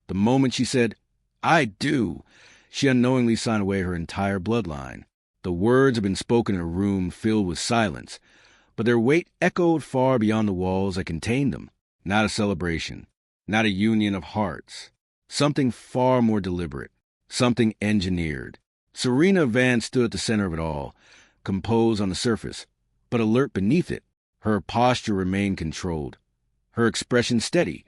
The moment she said, "I do," she unknowingly signed away her entire bloodline. The words had been spoken in a room filled with silence, but their weight echoed far beyond the walls that contained them. Not a celebration, not a union of hearts. Something far more deliberate, something engineered. Serena Vance stood at the center of it all, composed on the surface, but alert beneath it. Her posture remained controlled, her expression steady,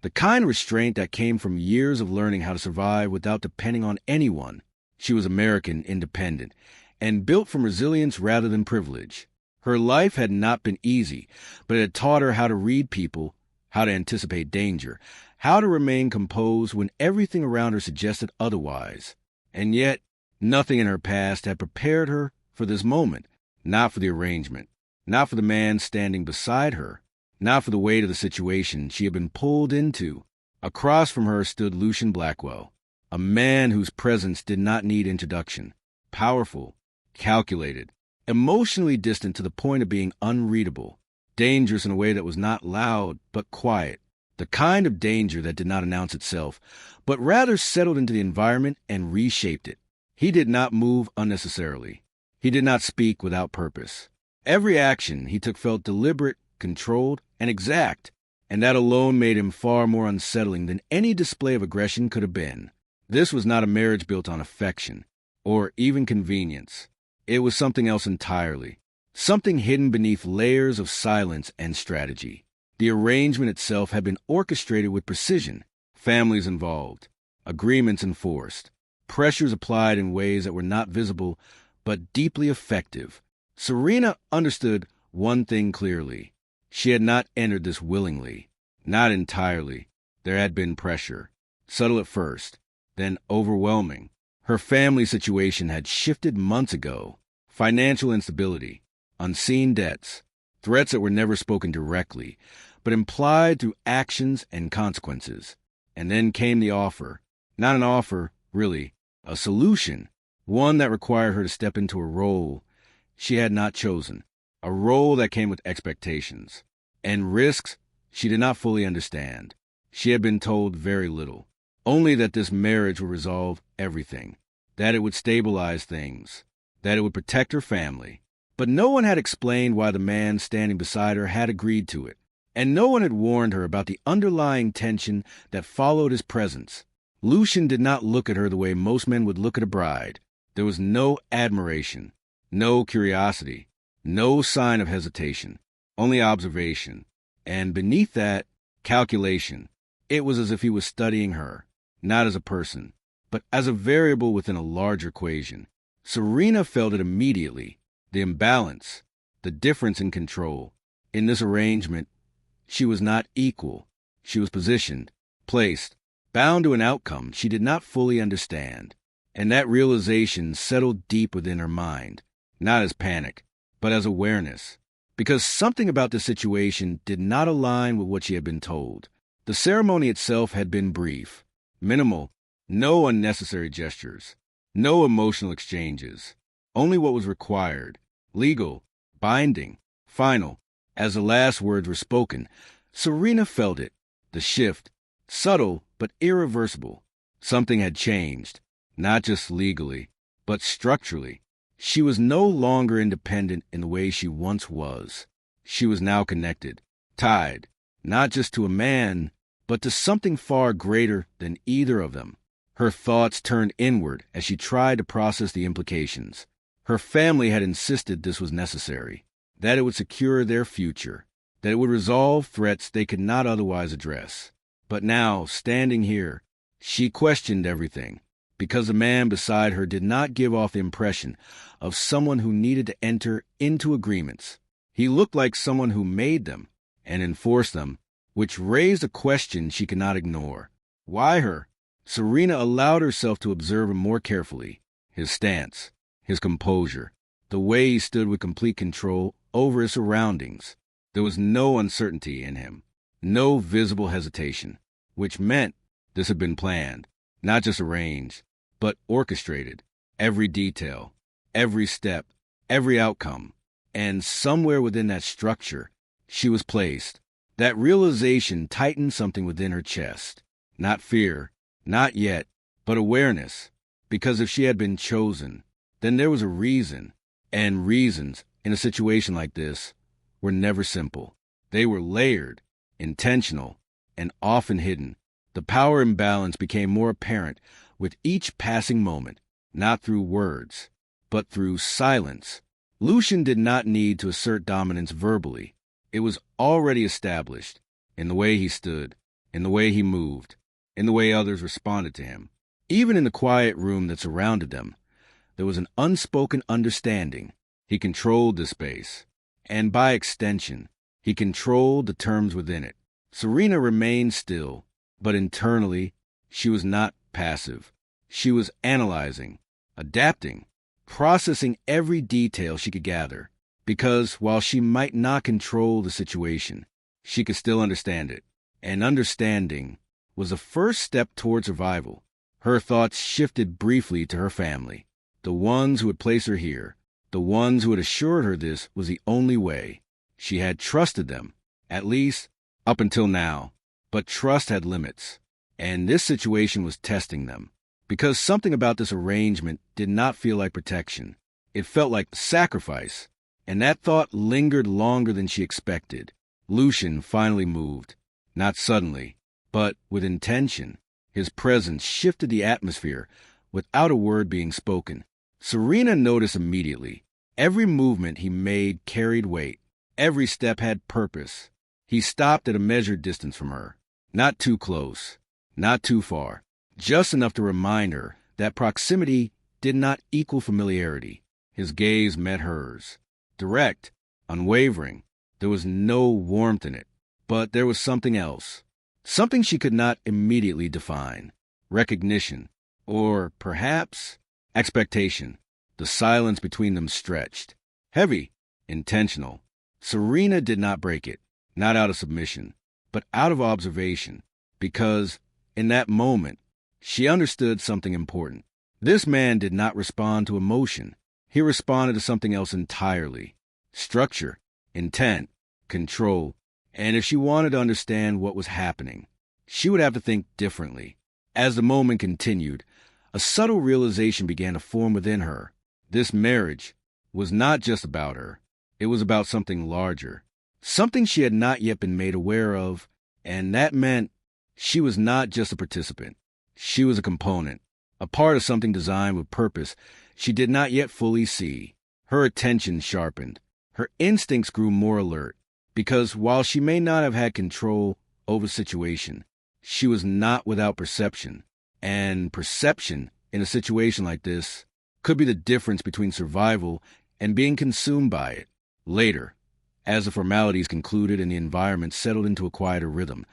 the kind of restraint that came from years of learning how to survive without depending on anyone. She was American, independent, and built from resilience rather than privilege. Her life had not been easy, but it had taught her how to read people, how to anticipate danger, how to remain composed when everything around her suggested otherwise. And yet, nothing in her past had prepared her for this moment, not for the arrangement, not for the man standing beside her, not for the weight of the situation she had been pulled into. Across from her stood Lucian Blackwell, a man whose presence did not need introduction, powerful, calculated, emotionally distant to the point of being unreadable, dangerous in a way that was not loud but quiet, the kind of danger that did not announce itself, but rather settled into the environment and reshaped it. He did not move unnecessarily. He did not speak without purpose. Every action he took felt deliberate, controlled, and exact, and that alone made him far more unsettling than any display of aggression could have been. This was not a marriage built on affection, or even convenience. It was something else entirely, something hidden beneath layers of silence and strategy. The arrangement itself had been orchestrated with precision, families involved, agreements enforced, pressures applied in ways that were not visible but deeply effective. Serena understood one thing clearly. She had not entered this willingly, not entirely. There had been pressure, subtle at first, then overwhelming. Her family situation had shifted months ago. Financial instability, unseen debts, threats that were never spoken directly, but implied through actions and consequences. And then came the offer. Not an offer, really, a solution, one that required her to step into a role she had not chosen, a role that came with expectations and risks she did not fully understand. She had been told very little, only that this marriage would resolve everything, that it would stabilize things, that it would protect her family. But no one had explained why the man standing beside her had agreed to it, and no one had warned her about the underlying tension that followed his presence. Lucian did not look at her the way most men would look at a bride. There was no admiration, no curiosity, no sign of hesitation, only observation, and beneath that, calculation. It was as if he was studying her, not as a person, but as a variable within a larger equation. Serena felt it immediately, the imbalance, the difference in control. In this arrangement, she was not equal. She was positioned, placed, bound to an outcome she did not fully understand. And that realization settled deep within her mind, not as panic, but as awareness, because something about the situation did not align with what she had been told. The ceremony itself had been brief, minimal, no unnecessary gestures, no emotional exchanges, only what was required, legal, binding, final. As the last words were spoken, Serena felt it, the shift, subtle but irreversible. Something had changed, not just legally, but structurally. She was no longer independent in the way she once was. She was now connected, tied, not just to a man, but to something far greater than either of them. Her thoughts turned inward as she tried to process the implications. Her family had insisted this was necessary, that it would secure their future, that it would resolve threats they could not otherwise address. But now, standing here, she questioned everything, because the man beside her did not give off the impression of someone who needed to enter into agreements. He looked like someone who made them and enforced them, which raised a question she could not ignore. Why her? Serena allowed herself to observe him more carefully. His stance, his composure, the way he stood with complete control over his surroundings. There was no uncertainty in him, no visible hesitation, which meant this had been planned, not just arranged, but orchestrated. Every detail, every step, every outcome. And somewhere within that structure, she was placed. That realization tightened something within her chest. Not fear, Not yet, but awareness. Because if she had been chosen, then there was a reason. And reasons, in a situation like this, were never simple. They were layered, intentional, and often hidden. The power imbalance became more apparent with each passing moment, not through words, but through silence. Lucian did not need to assert dominance verbally. It was already established in the way he stood, in the way he moved, in the way others responded to him. Even in the quiet room that surrounded them, there was an unspoken understanding. He controlled the space, and by extension, he controlled the terms within it. Serena remained still, but internally, she was not passive. She was analyzing, adapting, processing every detail she could gather, because while she might not control the situation, she could still understand it. And understanding was the first step toward survival. Her thoughts shifted briefly to her family, the ones who had placed her here, the ones who had assured her this was the only way. She had trusted them, at least up until now, but trust had limits, and this situation was testing them, because something about this arrangement did not feel like protection. It felt like sacrifice, and that thought lingered longer than she expected. Lucian finally moved, not suddenly, but with intention. His presence shifted the atmosphere without a word being spoken. Serena noticed immediately. Every movement he made carried weight. Every step had purpose. He stopped at a measured distance from her. Not too close, not too far. Just enough to remind her that proximity did not equal familiarity. His gaze met hers. Direct, unwavering. There was no warmth in it. But there was something else. Something she could not immediately define. Recognition. Or perhaps expectation. The silence between them stretched. Heavy. Intentional. Serena did not break it. Not out of submission, but out of observation. Because, in that moment, she understood something important. This man did not respond to emotion. He responded to something else entirely. Structure, intent, control. And if she wanted to understand what was happening, she would have to think differently. As the moment continued, a subtle realization began to form within her. This marriage was not just about her. It was about something larger, something she had not yet been made aware of, and that meant she was not just a participant. She was a component, a part of something designed with purpose she did not yet fully see. Her attention sharpened. Her instincts grew more alert, because while she may not have had control over the situation, she was not without perception. And perception, in a situation like this, could be the difference between survival and being consumed by it. Later, as the formalities concluded and the environment settled into a quieter rhythm,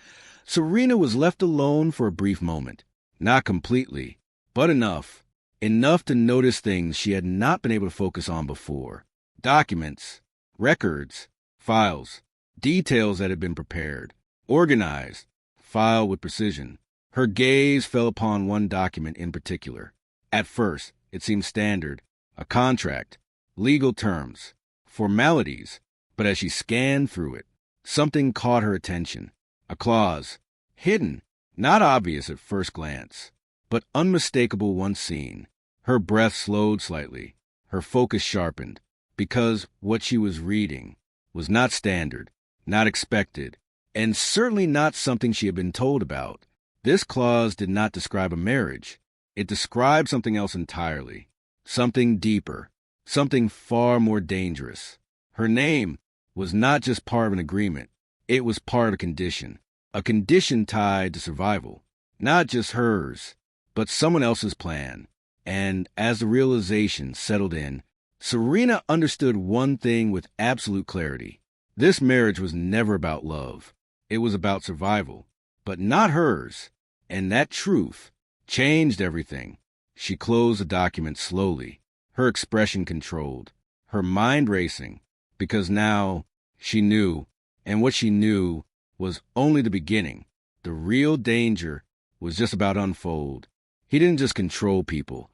Serena was left alone for a brief moment. Not completely, but enough. Enough to notice things she had not been able to focus on before. Documents, records, files, details that had been prepared, organized, filed with precision. Her gaze fell upon one document in particular. At first, it seemed standard, a contract, legal terms, formalities, but as she scanned through it, something caught her attention. A clause, hidden, not obvious at first glance, but unmistakable once seen. Her breath slowed slightly, her focus sharpened, because what she was reading was not standard, not expected, and certainly not something she had been told about. This clause did not describe a marriage. It described something else entirely, something deeper, something far more dangerous. Her name was not just part of an agreement. It was part of a condition tied to survival, not just hers, but someone else's plan. And as the realization settled in, Serena understood one thing with absolute clarity. This marriage was never about love. It was about survival, but not hers. And that truth changed everything. She closed the document slowly, her expression controlled, her mind racing, because now she knew, and what she knew was only the beginning. The real danger was just about to unfold. He didn't just control people.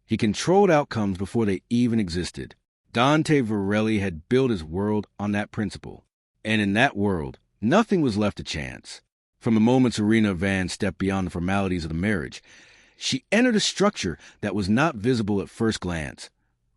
He controlled outcomes before they even existed. Dante Varelli had built his world on that principle. And in that world, nothing was left to chance. From the moment Serena Van stepped beyond the formalities of the marriage, she entered a structure that was not visible at first glance,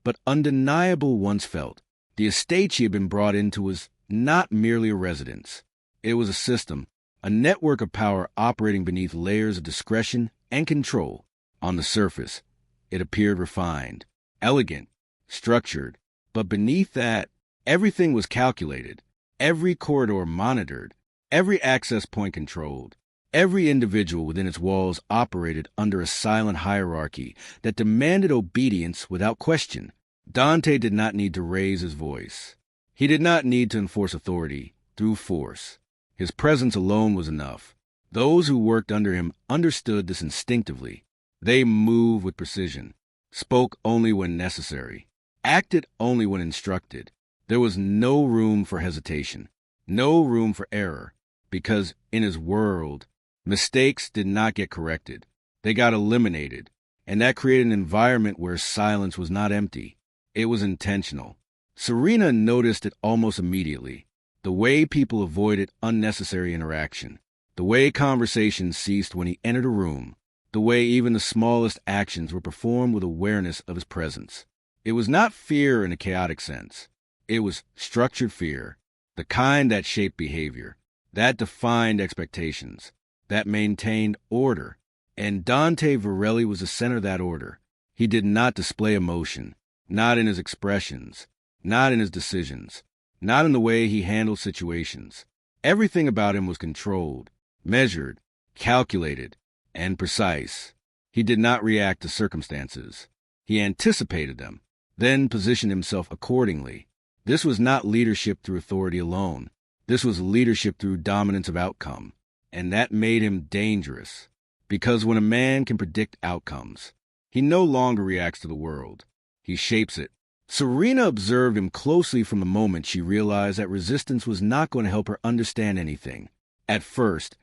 but undeniable once felt. The estate she had been brought into was not merely a residence. It was a system, a network of power operating beneath layers of discretion and control. On the surface, it appeared refined, elegant, structured, but beneath that, everything was calculated, every corridor monitored, every access point controlled. Every individual within its walls operated under a silent hierarchy that demanded obedience without question. Dante did not need to raise his voice. He did not need to enforce authority through force. His presence alone was enough. Those who worked under him understood this instinctively. They moved with precision, spoke only when necessary, acted only when instructed. There was no room for hesitation, no room for error, because in his world, mistakes did not get corrected. They got eliminated, and that created an environment where silence was not empty. It was intentional. Serena noticed it almost immediately. The way people avoided unnecessary interaction. The way conversations ceased when he entered a room. The way even the smallest actions were performed with awareness of his presence. It was not fear in a chaotic sense. It was structured fear, the kind that shaped behavior, that defined expectations, that maintained order. And Dante Varelli was the center of that order. He did not display emotion, not in his expressions, not in his decisions, not in the way he handled situations. Everything about him was controlled, measured, calculated, and precise. He did not react to circumstances. He anticipated them, then positioned himself accordingly. This was not leadership through authority alone. This was leadership through dominance of outcome. And that made him dangerous. Because when a man can predict outcomes, he no longer reacts to the world. He shapes it. Serena observed him closely from the moment she realized that resistance was not going to help her understand anything. At first,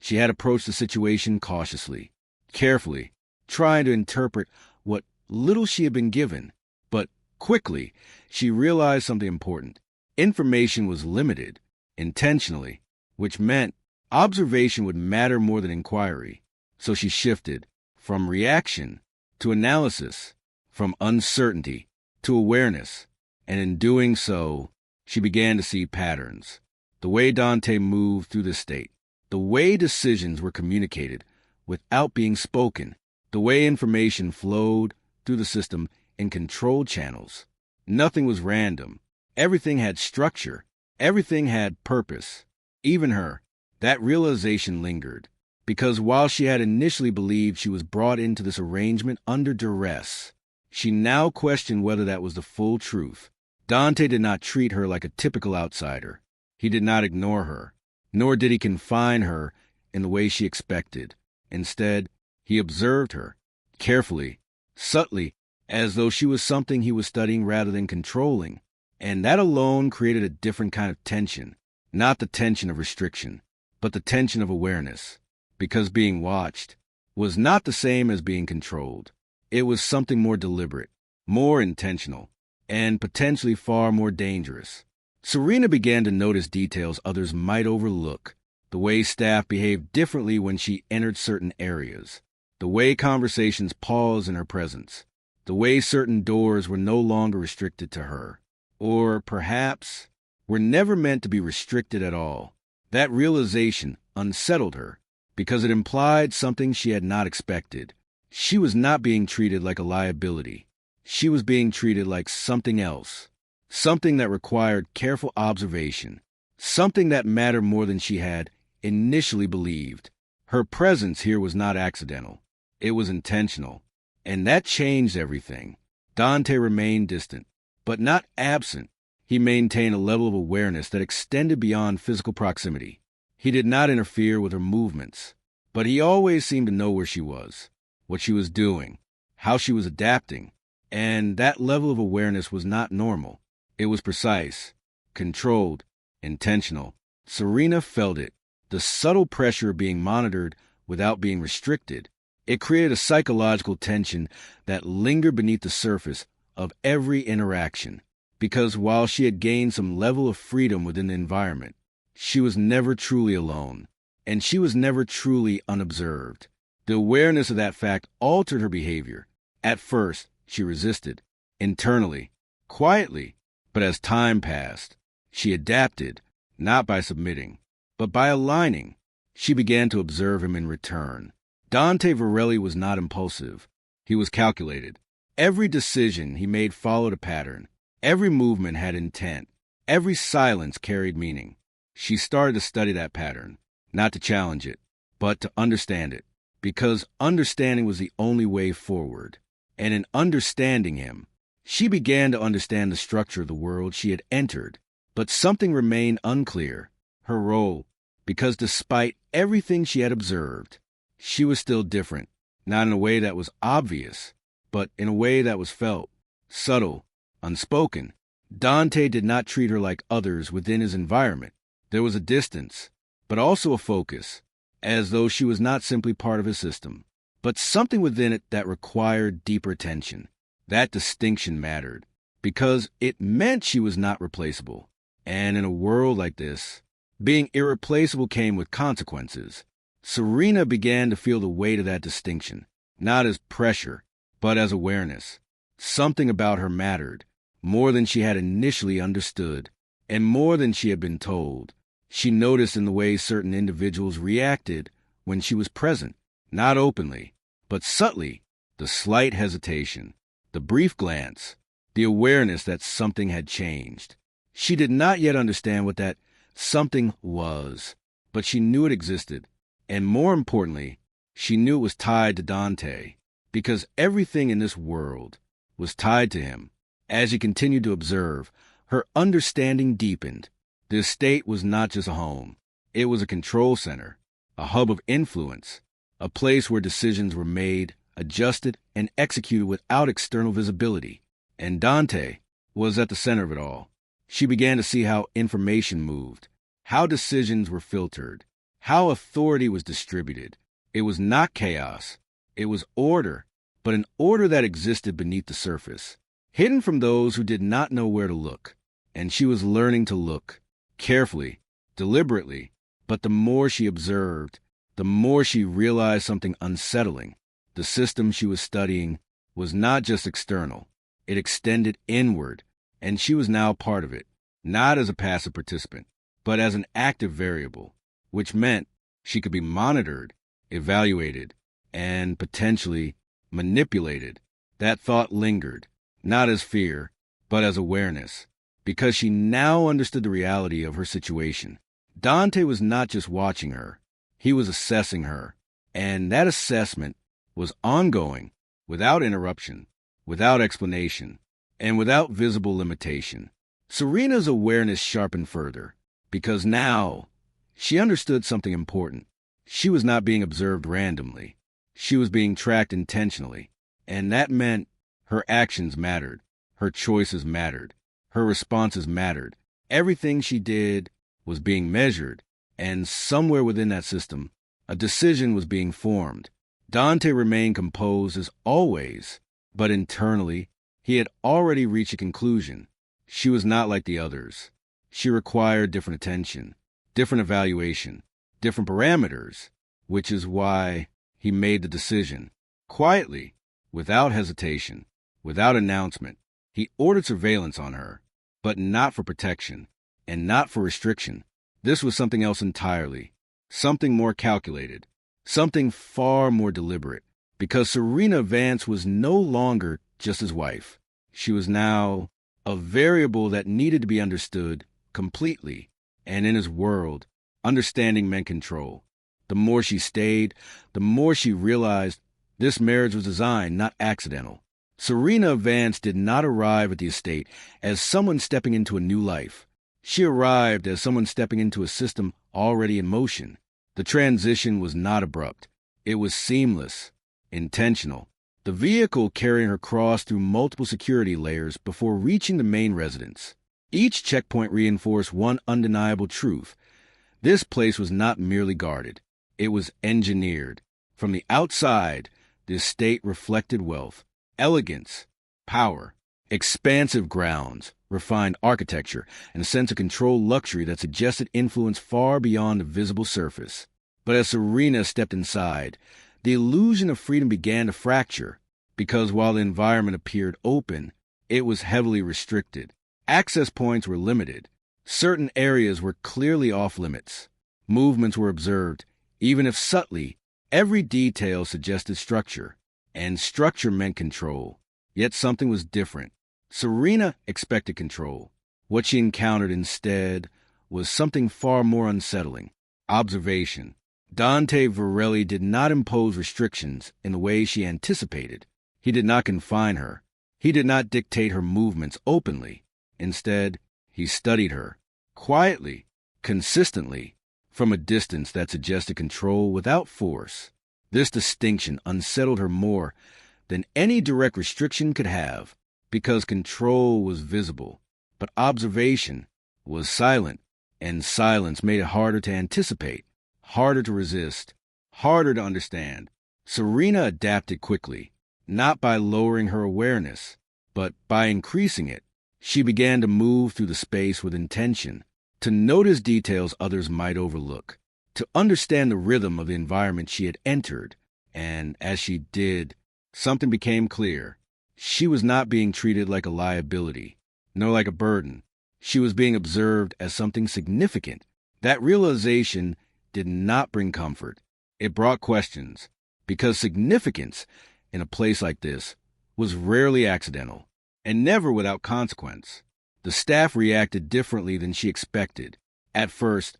she had approached the situation cautiously, carefully, trying to interpret what little she had been given. But quickly, she realized something important. Information was limited, intentionally, which meant observation would matter more than inquiry. So she shifted from reaction to analysis, from uncertainty to awareness, and in doing so, she began to see patterns. The way Dante moved through the state, the way decisions were communicated without being spoken, the way information flowed through the system in controlled channels. Nothing was random. Everything had structure. Everything had purpose. Even her. That realization lingered, because while she had initially believed she was brought into this arrangement under duress, she now questioned whether that was the full truth. Dante did not treat her like a typical outsider. He did not ignore her, nor did he confine her in the way she expected. Instead, he observed her, carefully, subtly, as though she was something he was studying rather than controlling. And that alone created a different kind of tension, not the tension of restriction, but the tension of awareness, because being watched was not the same as being controlled. It was something more deliberate, more intentional, and potentially far more dangerous. Serena began to notice details others might overlook, the way staff behaved differently when she entered certain areas, the way conversations paused in her presence, the way certain doors were no longer restricted to her, or perhaps were never meant to be restricted at all. That realization unsettled her because it implied something she had not expected. She was not being treated like a liability. She was being treated like something else, something that required careful observation, something that mattered more than she had initially believed. Her presence here was not accidental. It was intentional, and that changed everything. Dante remained distant, but not absent. He maintained a level of awareness that extended beyond physical proximity. He did not interfere with her movements, but he always seemed to know where she was, what she was doing, how she was adapting, and that level of awareness was not normal. It was precise, controlled, intentional. Serena felt it, the subtle pressure of being monitored without being restricted. It created a psychological tension that lingered beneath the surface of every interaction, because while she had gained some level of freedom within the environment, she was never truly alone. and she was never truly unobserved. The awareness of that fact altered her behavior. At first, she resisted, internally, quietly, but as time passed, she adapted, not by submitting, but by aligning. She began to observe him in return. Dante Varelli was not impulsive. He was calculated. Every decision he made followed a pattern. Every movement had intent. Every silence carried meaning. She started to study that pattern, not to challenge it, but to understand it, because understanding was the only way forward. And in understanding him, she began to understand the structure of the world she had entered. But something remained unclear, her role, because despite everything she had observed, she was still different, not in a way that was obvious, but in a way that was felt, subtle, unspoken. Dante did not treat her like others within his environment. There was a distance, but also a focus, as though she was not simply part of his system, but something within it that required deeper attention. That distinction mattered, because it meant she was not replaceable. And in a world like this, being irreplaceable came with consequences. Serena began to feel the weight of that distinction, not as pressure, but as awareness. Something about her mattered, more than she had initially understood, and more than she had been told. She noticed in the way certain individuals reacted when she was present, not openly, but subtly, the slight hesitation, the brief glance, the awareness that something had changed. She did not yet understand what that something was, but she knew it existed, and more importantly, she knew it was tied to Dante, because everything in this world was tied to him. As she continued to observe, her understanding deepened. The estate was not just a home. It was a control center, a hub of influence, a place where decisions were made, adjusted, and executed without external visibility. And Dante was at the center of it all. She began to see how information moved, how decisions were filtered, how authority was distributed. It was not chaos. It was order, but an order that existed beneath the surface, hidden from those who did not know where to look. And she was learning to look, carefully, deliberately, but the more she observed, the more she realized something unsettling. The system she was studying was not just external. It extended inward, and she was now part of it, not as a passive participant, but as an active variable, which meant she could be monitored, evaluated, and potentially manipulated. That thought lingered, not as fear, but as awareness, because she now understood the reality of her situation. Dante was not just watching her, he was assessing her, and that assessment was ongoing, without interruption, without explanation, and without visible limitation. Serena's awareness sharpened further, because now she understood something important. She was not being observed randomly. She was being tracked intentionally, and that meant her actions mattered, her choices mattered, her responses mattered. Everything she did was being measured, and somewhere within that system, a decision was being formed. Dante remained composed as always, but internally, he had already reached a conclusion. She was not like the others. She required different attention, different evaluation, different parameters, which is why he made the decision. Quietly, without hesitation, without announcement, he ordered surveillance on her, but not for protection, and not for restriction. This was something else entirely, something more calculated, something far more deliberate, because Serena Vance was no longer just his wife. She was now a variable that needed to be understood completely, and in his world, understanding meant control. The more she stayed, the more she realized this marriage was designed, not accidental. Serena Vance did not arrive at the estate as someone stepping into a new life. She arrived as someone stepping into a system already in motion. The transition was not abrupt. It was seamless, intentional. The vehicle carrying her crossed through multiple security layers before reaching the main residence. Each checkpoint reinforced one undeniable truth. This place was not merely guarded. It was engineered. From the outside, the estate reflected wealth, elegance, power, expansive grounds, refined architecture, and a sense of controlled luxury that suggested influence far beyond the visible surface. But as Serena stepped inside, the illusion of freedom began to fracture, because while the environment appeared open, it was heavily restricted. Access points were limited. Certain areas were clearly off limits. Movements were observed, even if subtly. Every detail suggested structure, and structure meant control. Yet something was different. Serena expected control. What she encountered instead was something far more unsettling: observation. Dante Varelli did not impose restrictions in the way she anticipated. He did not confine her. He did not dictate her movements openly. Instead, he studied her, quietly, consistently, from a distance that suggested control without force. This distinction unsettled her more than any direct restriction could have, because control was visible, but observation was silent, and silence made it harder to anticipate, harder to resist, harder to understand. Serena adapted quickly, not by lowering her awareness, but by increasing it. She began to move through the space with intention, to notice details others might overlook, to understand the rhythm of the environment she had entered. And as she did, something became clear. She was not being treated like a liability, nor like a burden. She was being observed as something significant. That realization did not bring comfort. It brought questions, because significance in a place like this was rarely accidental, and never without consequence. The staff reacted differently than she expected. At first,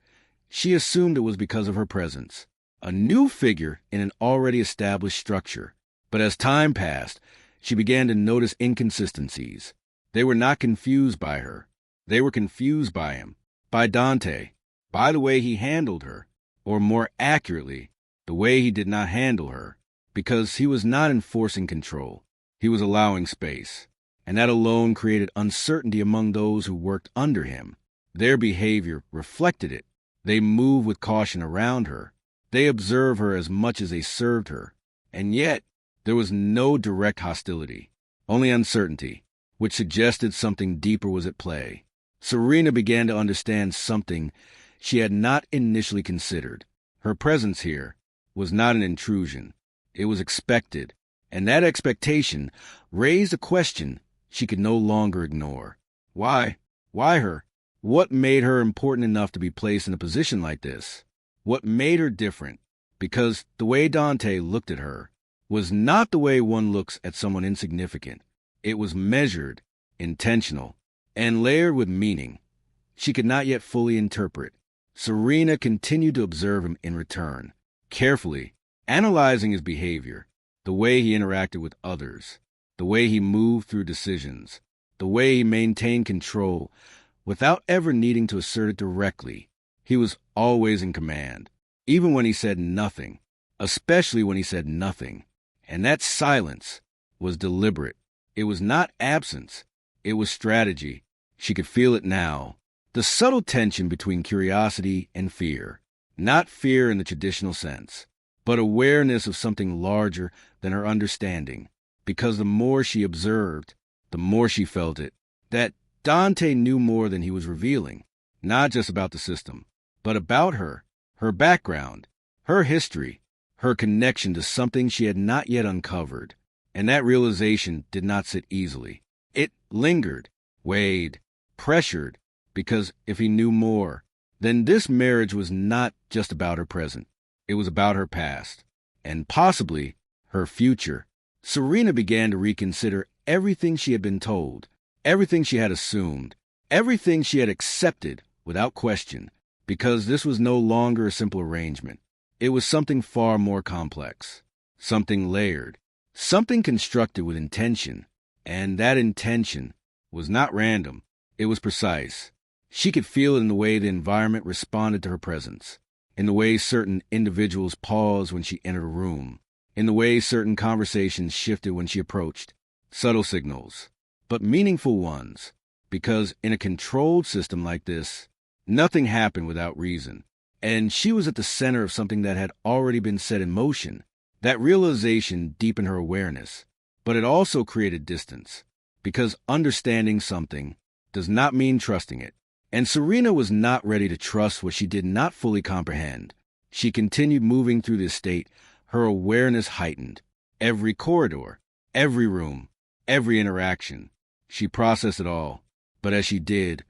she assumed it was because of her presence, a new figure in an already established structure. But as time passed, she began to notice inconsistencies. They were not confused by her. They were confused by him, by Dante, by the way he handled her, or more accurately, the way he did not handle her, because he was not enforcing control. He was allowing space. And that alone created uncertainty among those who worked under him. Their behavior reflected it. They moved with caution around her. They observed her as much as they served her. And yet, there was no direct hostility, only uncertainty, which suggested something deeper was at play. Serena began to understand something she had not initially considered. Her presence here was not an intrusion. It was expected, and that expectation raised a question she could no longer ignore. Why? Why her? What made her important enough to be placed in a position like this? What made her different? Because the way Dante looked at her was not the way one looks at someone insignificant. It was measured, intentional, and layered with meaning she could not yet fully interpret. Serena continued to observe him in return, carefully, analyzing his behavior, the way he interacted with others, the way he moved through decisions, the way he maintained control without ever needing to assert it directly. He was always in command, even when he said nothing, especially when he said nothing. And that silence was deliberate. It was not absence. It was strategy. She could feel it now. The subtle tension between curiosity and fear. Not fear in the traditional sense, but awareness of something larger than her understanding. Because the more she observed, the more she felt it. That Dante knew more than he was revealing. Not just about the system, but about her, her background, her history, her connection to something she had not yet uncovered. And that realization did not sit easily. It lingered, weighed, pressured, because if he knew more, then this marriage was not just about her present. It was about her past, and possibly her future. Serena began to reconsider everything she had been told, everything she had assumed, everything she had accepted without question, because this was no longer a simple arrangement. It was something far more complex, something layered, something constructed with intention. And that intention was not random. It was precise. She could feel it in the way the environment responded to her presence, in the way certain individuals paused when she entered a room, in the way certain conversations shifted when she approached. Subtle signals, but meaningful ones, because in a controlled system like this, nothing happened without reason. And she was at the center of something that had already been set in motion. That realization deepened her awareness, but it also created distance, because understanding something does not mean trusting it. And Serena was not ready to trust what she did not fully comprehend. She continued moving through the estate, her awareness heightened. Every corridor, every room, every interaction. She processed it all. But as she did,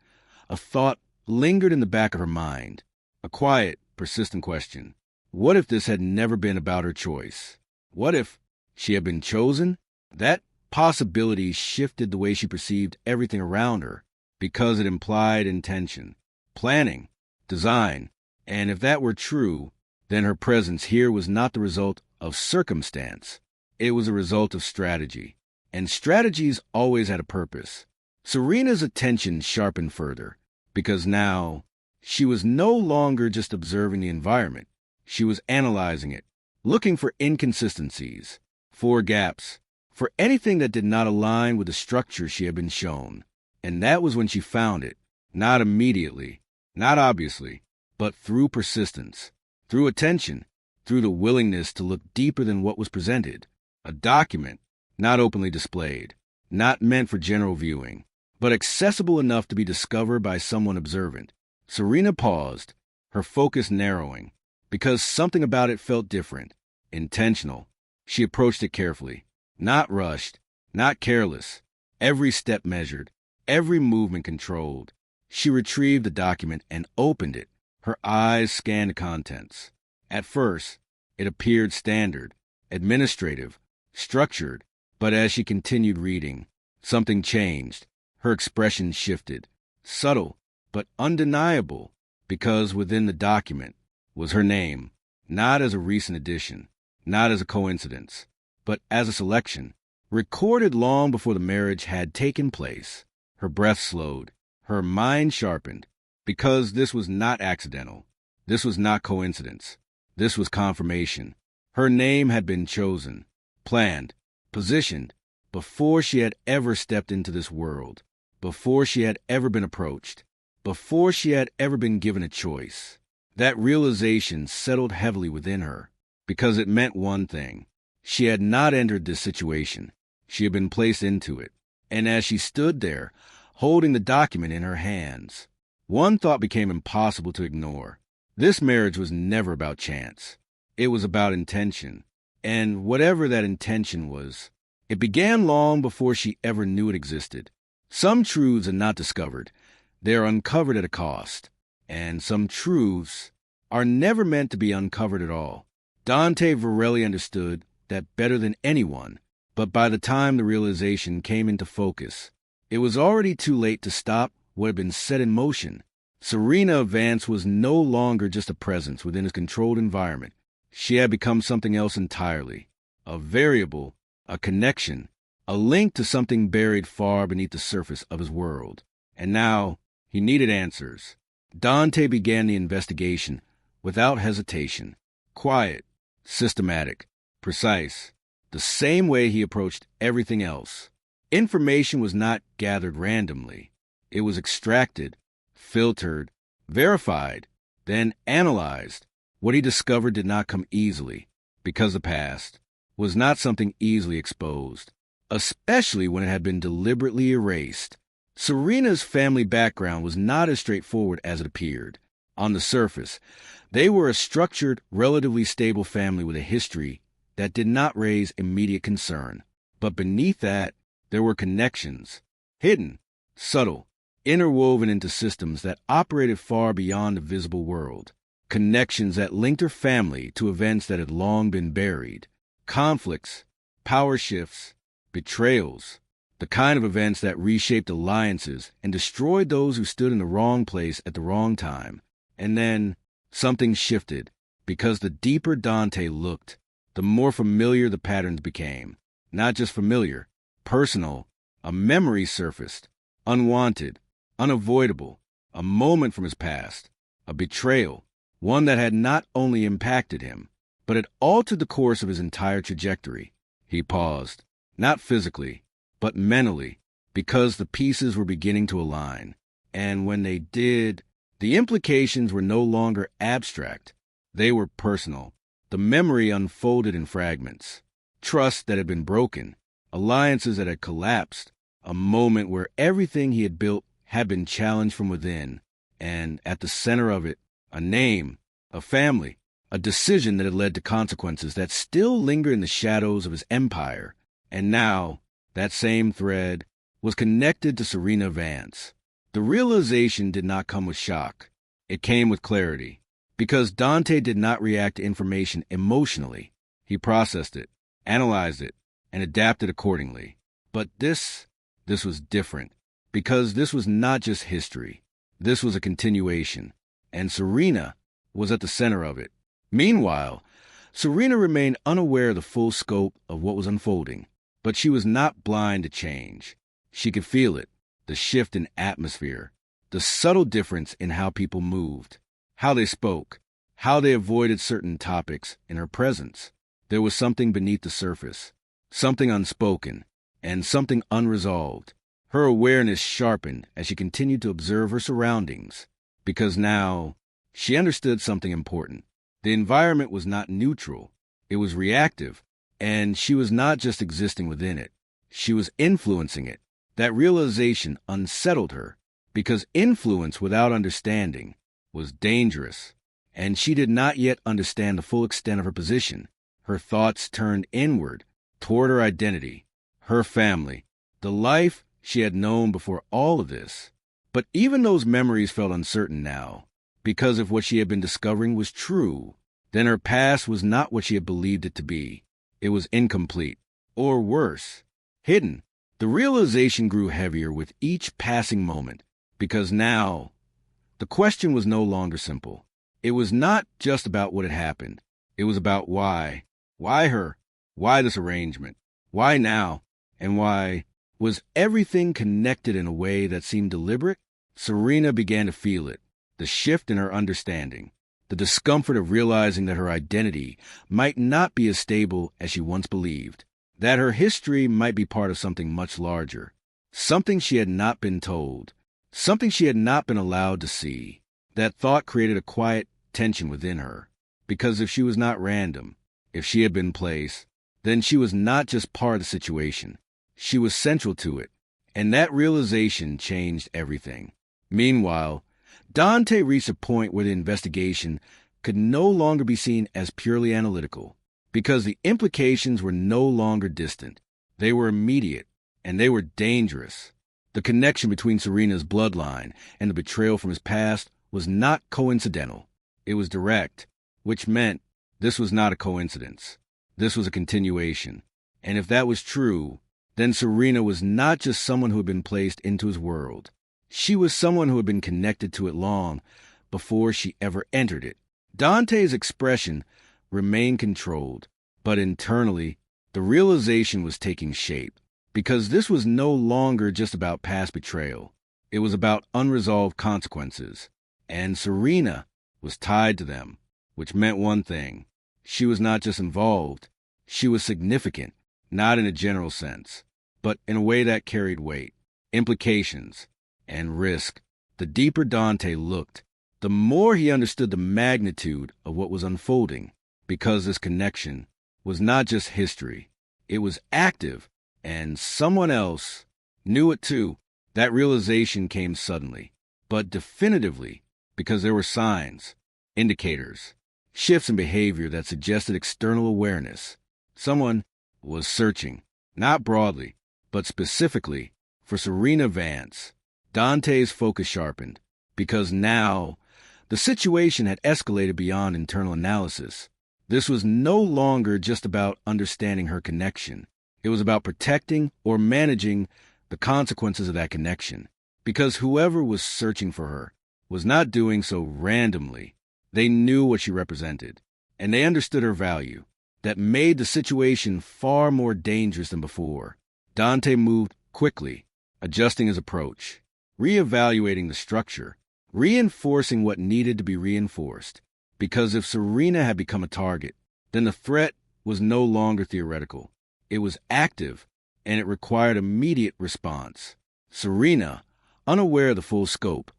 a thought lingered in the back of her mind. A quiet, persistent question. What if this had never been about her choice? What if she had been chosen? That possibility shifted the way she perceived everything around her, because it implied intention, planning, design. And if that were true, then her presence here was not the result of circumstance. It was a result of strategy. And strategies always had a purpose. Serena's attention sharpened further, because now she was no longer just observing the environment. She was analyzing it, looking for inconsistencies, for gaps, for anything that did not align with the structure she had been shown. And that was when she found it, not immediately, not obviously, but through persistence, through attention, through the willingness to look deeper than what was presented. A document, not openly displayed, not meant for general viewing, but accessible enough to be discovered by someone observant. Serena paused, her focus narrowing, because something about it felt different, intentional. She approached it carefully, not rushed, not careless, every step measured, every movement controlled. She retrieved the document and opened it. Her eyes scanned the contents. At first, it appeared standard, administrative, structured, but as she continued reading, something changed. Her expression shifted, subtle but undeniable, because within the document was her name, not as a recent addition, not as a coincidence, but as a selection, recorded long before the marriage had taken place. Her breath slowed, her mind sharpened, because this was not accidental. This was not coincidence. This was confirmation. Her name had been chosen, planned, positioned, before she had ever stepped into this world, before she had ever been approached, before she had ever been given a choice. That realization settled heavily within her, because it meant one thing. She had not entered this situation. She had been placed into it. And as she stood there, holding the document in her hands, one thought became impossible to ignore. This marriage was never about chance. It was about intention. And whatever that intention was, it began long before she ever knew it existed. Some truths are not discovered. They are uncovered at a cost. And some truths are never meant to be uncovered at all. Dante Varelli understood that better than anyone, but by the time the realization came into focus, it was already too late to stop what had been set in motion. Serena Vance was no longer just a presence within a controlled environment. She had become something else entirely, a variable, a connection, a link to something buried far beneath the surface of his world. And now he needed answers. Dante began the investigation without hesitation, quiet, systematic, precise, the same way he approached everything else. Information was not gathered randomly. It was extracted, filtered, verified, then analyzed. What he discovered did not come easily, because the past was not something easily exposed, especially when it had been deliberately erased. Serena's family background was not as straightforward as it appeared. On the surface, they were a structured, relatively stable family with a history that did not raise immediate concern. But beneath that, there were connections, hidden, subtle, interwoven into systems that operated far beyond the visible world. Connections that linked her family to events that had long been buried. Conflicts, power shifts, betrayals, the kind of events that reshaped alliances and destroyed those who stood in the wrong place at the wrong time. And then something shifted, because the deeper Dante looked, the more familiar the patterns became. Not just familiar, personal. A memory surfaced, unwanted, unavoidable, a moment from his past, a betrayal, one that had not only impacted him, but had altered the course of his entire trajectory. He paused, not physically, but mentally, because the pieces were beginning to align. And when they did, the implications were no longer abstract. They were personal. The memory unfolded in fragments. Trust that had been broken, alliances that had collapsed, a moment where everything he had built had been challenged from within, and at the center of it, a name, a family, a decision that had led to consequences that still linger in the shadows of his empire. And now, that same thread was connected to Serena Vance. The realization did not come with shock. It came with clarity. Because Dante did not react to information emotionally. He processed it, analyzed it, and adapted accordingly. But this was different. Because this was not just history. This was a continuation. And Serena was at the center of it. Meanwhile, Serena remained unaware of the full scope of what was unfolding. But she was not blind to change. She could feel it, the shift in atmosphere, the subtle difference in how people moved, how they spoke, how they avoided certain topics in her presence. There was something beneath the surface, something unspoken, and something unresolved. Her awareness sharpened as she continued to observe her surroundings, because now she understood something important. The environment was not neutral, it was reactive, and she was not just existing within it, she was influencing it. That realization unsettled her, because influence without understanding was dangerous, and she did not yet understand the full extent of her position. Her thoughts turned inward, toward her identity, her family, the life she had known before all of this. But even those memories felt uncertain now, because if what she had been discovering was true, then her past was not what she had believed it to be. It was incomplete, or worse, hidden. The realization grew heavier with each passing moment, because now the question was no longer simple. It was not just about what had happened. It was about why. Why her? Why this arrangement? Why now? And why? Was everything connected in a way that seemed deliberate? Serena began to feel it, the shift in her understanding, the discomfort of realizing that her identity might not be as stable as she once believed, that her history might be part of something much larger, something she had not been told, something she had not been allowed to see. That thought created a quiet tension within her, because if she was not random, if she had been placed, then she was not just part of the situation. She was central to it, and that realization changed everything. Meanwhile, Dante reached a point where the investigation could no longer be seen as purely analytical, because the implications were no longer distant. They were immediate, and they were dangerous. The connection between Serena's bloodline and the betrayal from his past was not coincidental. It was direct, which meant this was not a coincidence. This was a continuation. And if that was true, then Serena was not just someone who had been placed into his world. She was someone who had been connected to it long before she ever entered it. Dante's expression remained controlled, but internally, the realization was taking shape, because this was no longer just about past betrayal. It was about unresolved consequences, and Serena was tied to them, which meant one thing. She was not just involved, she was significant, not in a general sense, but in a way that carried weight, implications, and risk. The deeper Dante looked, the more he understood the magnitude of what was unfolding, because this connection was not just history. It was active, and someone else knew it too. That realization came suddenly, but definitively, because there were signs, indicators, shifts in behavior that suggested external awareness. Someone was searching, not broadly, but specifically, for Serena Vance. Dante's focus sharpened, because now the situation had escalated beyond internal analysis. This was no longer just about understanding her connection. It was about protecting or managing the consequences of that connection, because whoever was searching for her was not doing so randomly. They knew what she represented, and they understood her value. That made the situation far more dangerous than before. Dante moved quickly, adjusting his approach, reevaluating the structure, reinforcing what needed to be reinforced. Because if Serena had become a target, then the threat was no longer theoretical. It was active, and it required immediate response. Serena, unaware of the full scope,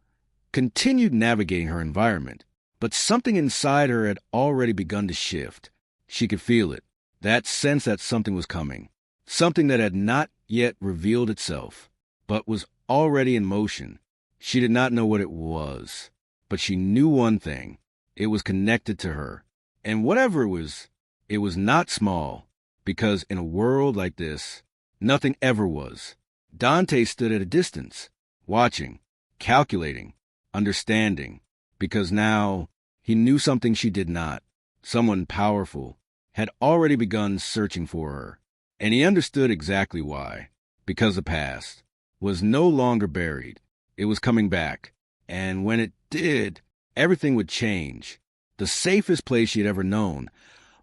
continued navigating her environment, but something inside her had already begun to shift. She could feel it, that sense that something was coming, something that had not yet revealed itself, but was already in motion. She did not know what it was, but she knew one thing. It was connected to her. And whatever it was not small, because in a world like this, nothing ever was. Dante stood at a distance, watching, calculating, understanding, because now he knew something she did not. Someone powerful had already begun searching for her, and he understood exactly why. Because the past was no longer buried. It was coming back, and when it did, everything would change. The safest place she had ever known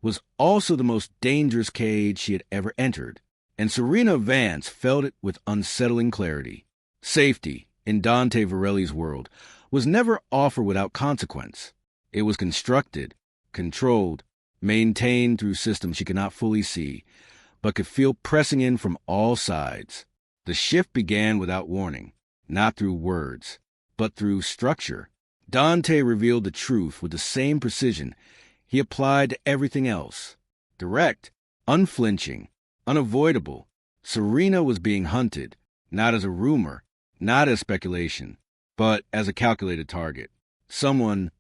was also the most dangerous cage she had ever entered, and Serena Vance felt it with unsettling clarity. Safety, in Dante Varelli's world, was never offered without consequence. It was constructed, controlled, maintained through systems she could not fully see, but could feel pressing in from all sides. The shift began without warning, not through words, but through structure. Dante revealed the truth with the same precision he applied to everything else. Direct, unflinching, unavoidable. Serena was being hunted, not as a rumor, not as speculation, but as a calculated target. Someone,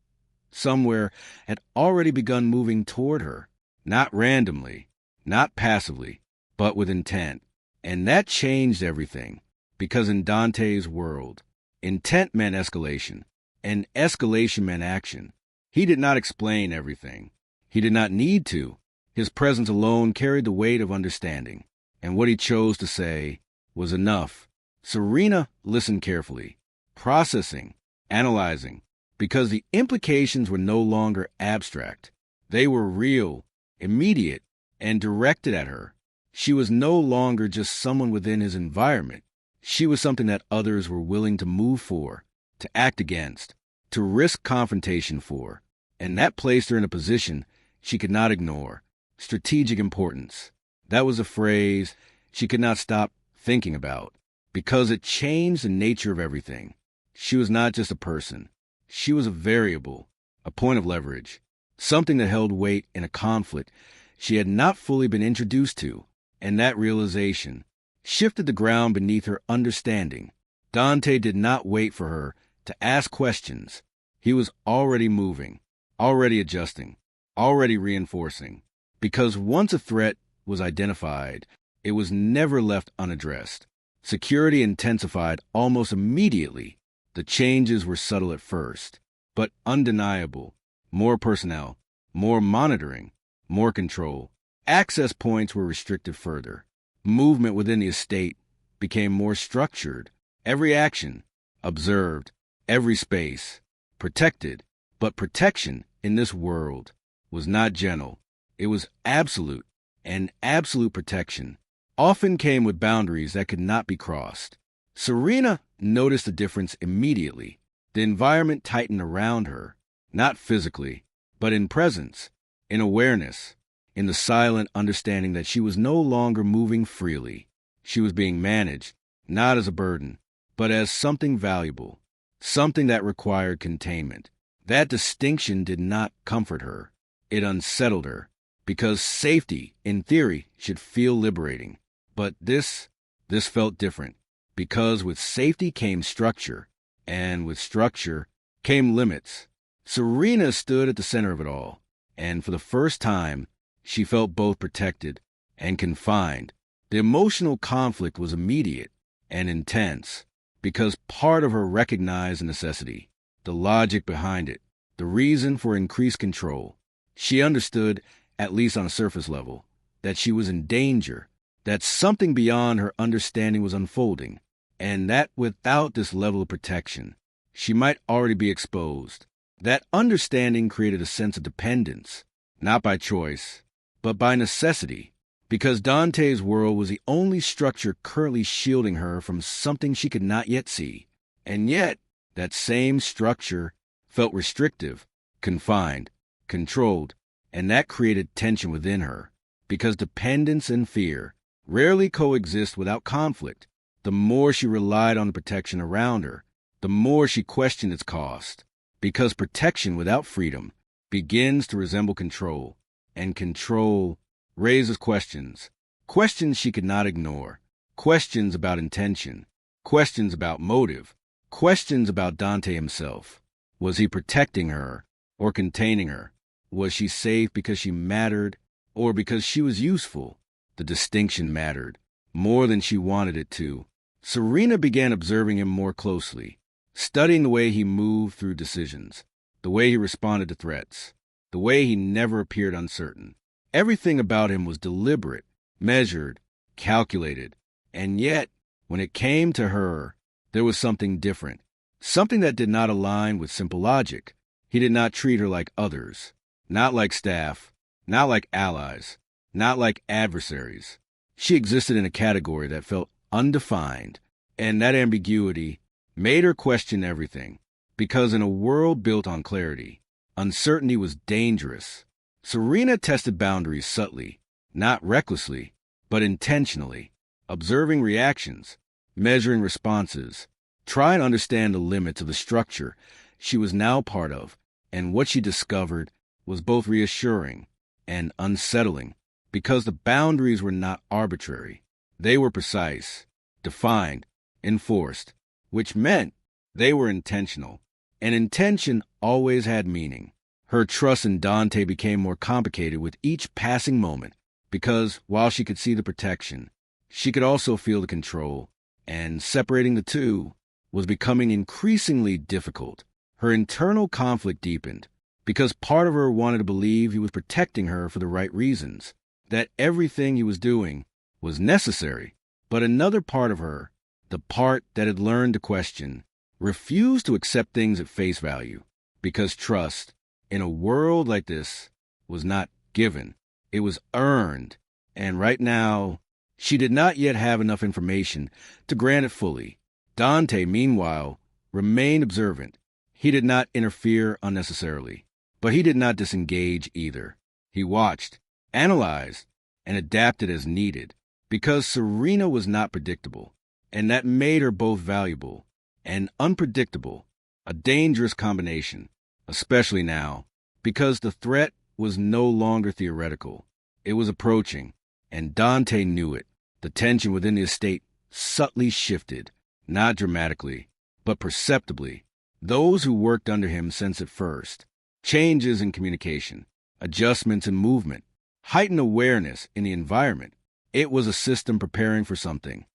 somewhere, had already begun moving toward her, not randomly, not passively, but with intent. And that changed everything, because in Dante's world, intent meant escalation, and escalation meant action. He did not explain everything. He did not need to. His presence alone carried the weight of understanding, and what he chose to say was enough. Serena listened carefully, processing, analyzing, because the implications were no longer abstract. They were real, immediate, and directed at her. She was no longer just someone within his environment. She was something that others were willing to move for, to act against, to risk confrontation for, and that placed her in a position she could not ignore. Strategic importance. That was a phrase she could not stop thinking about, because it changed the nature of everything. She was not just a person. She was a variable, a point of leverage, something that held weight in a conflict she had not fully been introduced to, and that realization shifted the ground beneath her understanding. Dante did not wait for her to ask questions. He was already moving, already adjusting, already reinforcing, because once a threat was identified, it was never left unaddressed. Security intensified almost immediately. The changes were subtle at first, but undeniable. More personnel, more monitoring, more control. Access points were restricted further. Movement within the estate became more structured. Every action observed, every space protected. But protection in this world was not gentle. It was absolute, and absolute protection often came with boundaries that could not be crossed. Serena noticed the difference immediately. The environment tightened around her, not physically, but in presence, in awareness, in the silent understanding that she was no longer moving freely. She was being managed, not as a burden, but as something valuable, something that required containment. That distinction did not comfort her. It unsettled her, because safety, in theory, should feel liberating. But this felt different, because with safety came structure, and with structure came limits. Serena stood at the center of it all, and for the first time, she felt both protected and confined. The emotional conflict was immediate and intense, because part of her recognized the necessity, the logic behind it, the reason for increased control. She understood, at least on a surface level, that she was in danger, that something beyond her understanding was unfolding, and that without this level of protection, she might already be exposed. That understanding created a sense of dependence, not by choice, but by necessity, because Dante's world was the only structure currently shielding her from something she could not yet see. And yet, that same structure felt restrictive, confined, controlled, and that created tension within her, because dependence and fear rarely coexist without conflict. The more she relied on the protection around her, the more she questioned its cost, because protection without freedom begins to resemble control, and control raises questions, questions she could not ignore, questions about intention, questions about motive, questions about Dante himself. Was he protecting her or containing her? Was she safe because she mattered or because she was useful? The distinction mattered more than she wanted it to. Serena began observing him more closely, studying the way he moved through decisions, the way he responded to threats, the way he never appeared uncertain. Everything about him was deliberate, measured, calculated, and yet, when it came to her, there was something different, something that did not align with simple logic. He did not treat her like others, not like staff, not like allies, not like adversaries. She existed in a category that felt undefined, and that ambiguity made her question everything, because in a world built on clarity, uncertainty was dangerous. Serena tested boundaries subtly, not recklessly, but intentionally, observing reactions, measuring responses, trying to understand the limits of the structure she was now part of, and what she discovered was both reassuring and unsettling, because the boundaries were not arbitrary. They were precise, defined, enforced, which meant they were intentional, and intention always had meaning. Her trust in Dante became more complicated with each passing moment, because while she could see the protection, she could also feel the control, and separating the two was becoming increasingly difficult. Her internal conflict deepened, because part of her wanted to believe he was protecting her for the right reasons, that everything he was doing was necessary, but another part of her, the part that had learned to question, refused to accept things at face value, because trust, in a world like this, was not given. It was earned, and right now, she did not yet have enough information to grant it fully. Dante, meanwhile, remained observant. He did not interfere unnecessarily, but he did not disengage either. He watched, analyzed, and adapted as needed, because Serena was not predictable, and that made her both valuable and unpredictable, a dangerous combination, especially now, because the threat was no longer theoretical. It was approaching, and Dante knew it. The tension within the estate subtly shifted, not dramatically, but perceptibly. Those who worked under him sensed it first. Changes in communication, adjustments in movement, heightened awareness in the environment. It was a system preparing for something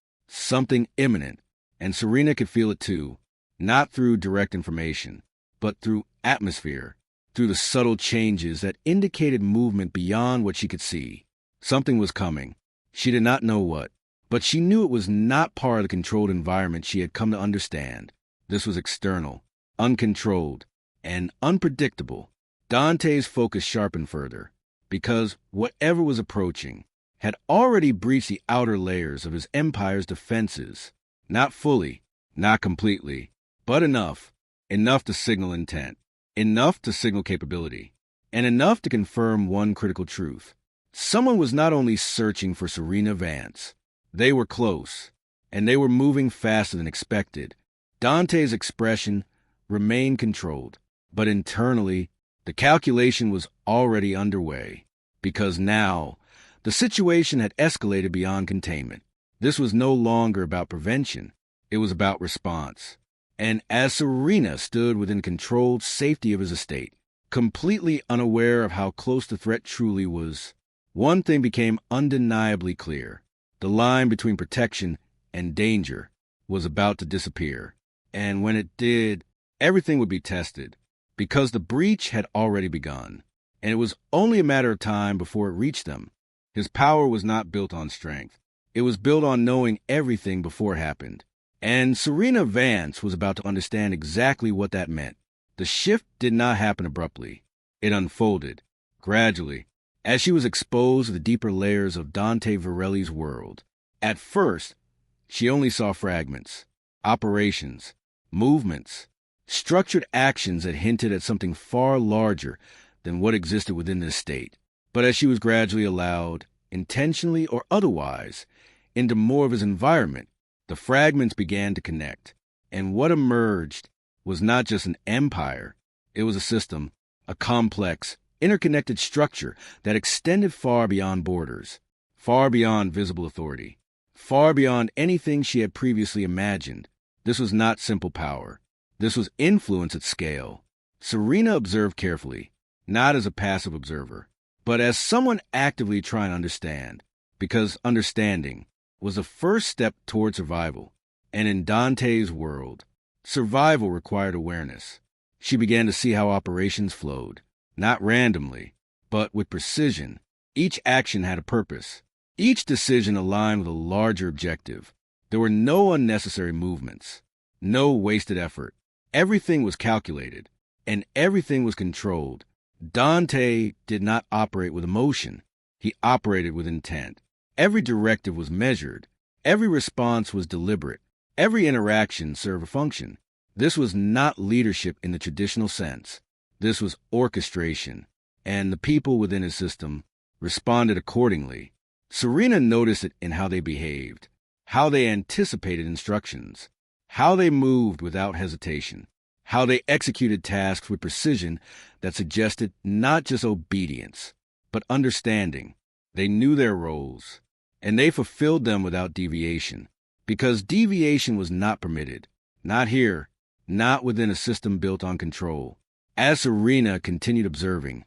imminent, and Serena could feel it too, not through direct information, but through atmosphere, through the subtle changes that indicated movement beyond what she could see. Something was coming. She did not know what, but she knew it was not part of the controlled environment she had come to understand. This was external, uncontrolled, and unpredictable. Dante's focus sharpened further, because whatever was approaching had already breached the outer layers of his empire's defenses. Not fully, not completely, but enough to signal intent, enough to signal capability, and enough to confirm one critical truth. Someone was not only searching for Serena Vance. They were close, and they were moving faster than expected. Dante's expression remained controlled, but internally, the calculation was already underway, because now, the situation had escalated beyond containment. This was no longer about prevention. It was about response. And as Serena stood within controlled safety of his estate, completely unaware of how close the threat truly was, one thing became undeniably clear. The line between protection and danger was about to disappear. And when it did, everything would be tested, because the breach had already begun, and it was only a matter of time before it reached them. His power was not built on strength. It was built on knowing everything before it happened. And Serena Vance was about to understand exactly what that meant. The shift did not happen abruptly. It unfolded, gradually, as she was exposed to the deeper layers of Dante Varelli's world. At first, she only saw fragments, operations, movements, structured actions that hinted at something far larger than what existed within the estate. But as she was gradually allowed, intentionally or otherwise, into more of his environment, the fragments began to connect. And what emerged was not just an empire. It was a system, a complex, interconnected structure that extended far beyond borders, far beyond visible authority, far beyond anything she had previously imagined. This was not simple power. This was influence at scale. Serena observed carefully, not as a passive observer, but as someone actively trying to understand, because understanding was the first step toward survival. And in Dante's world, survival required awareness. She began to see how operations flowed, not randomly, but with precision. Each action had a purpose. Each decision aligned with a larger objective. There were no unnecessary movements, no wasted effort. Everything was calculated, and everything was controlled. Dante did not operate with emotion. He operated with intent. Every directive was measured. Every response was deliberate. Every interaction served a function. This was not leadership in the traditional sense. This was orchestration, and the people within his system responded accordingly. Serena noticed it in how they behaved, how they anticipated instructions, how they moved without hesitation, how they executed tasks with precision that suggested not just obedience, but understanding. They knew their roles, and they fulfilled them without deviation, because deviation was not permitted. Not here, not within a system built on control. As Serena continued observing,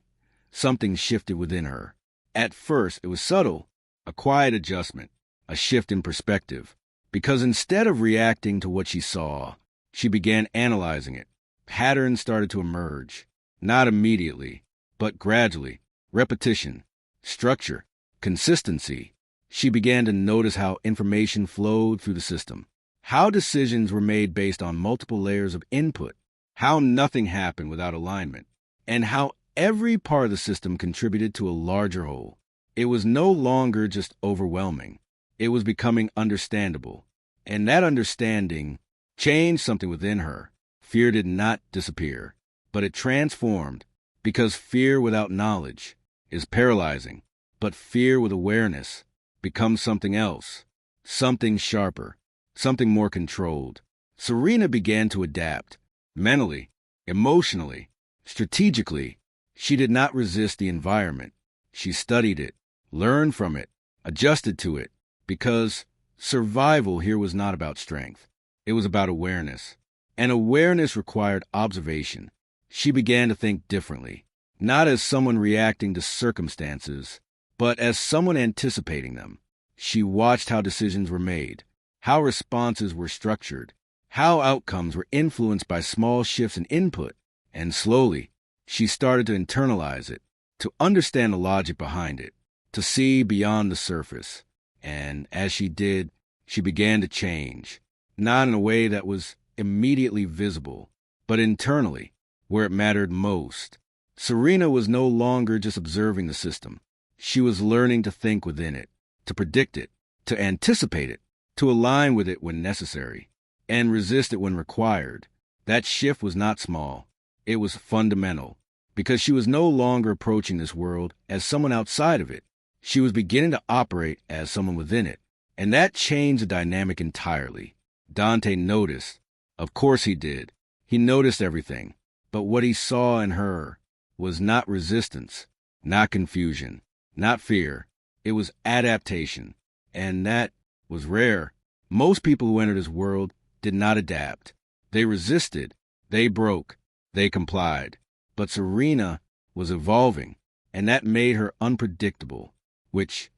something shifted within her. At first, it was subtle, a quiet adjustment, a shift in perspective, because instead of reacting to what she saw, she began analyzing it. Patterns started to emerge, not immediately, but gradually. Repetition, structure, consistency. She began to notice how information flowed through the system, how decisions were made based on multiple layers of input, how nothing happened without alignment, and how every part of the system contributed to a larger whole. It was no longer just overwhelming. It was becoming understandable. And that understanding changed something within her. Fear did not disappear, but it transformed, because fear without knowledge is paralyzing. But fear with awareness becomes something else, something sharper, something more controlled. Serena began to adapt, mentally, emotionally, strategically. She did not resist the environment. She studied it, learned from it, adjusted to it, because survival here was not about strength. It was about awareness. And awareness required observation. She began to think differently, not as someone reacting to circumstances, but as someone anticipating them. She watched how decisions were made, how responses were structured, how outcomes were influenced by small shifts in input, and slowly, she started to internalize it, to understand the logic behind it, to see beyond the surface. And as she did, she began to change, not in a way that was immediately visible, but internally, where it mattered most. Serena was no longer just observing the system. She was learning to think within it, to predict it, to anticipate it, to align with it when necessary, and resist it when required. That shift was not small. It was fundamental, because she was no longer approaching this world as someone outside of it. She was beginning to operate as someone within it, and that changed the dynamic entirely. Dante noticed. Of course he did. He noticed everything, but what he saw in her was not resistance, not confusion, not fear. It was adaptation, and that was rare. Most people who entered his world did not adapt. They resisted, they broke, they complied. But Serena was evolving, and that made her unpredictable, which,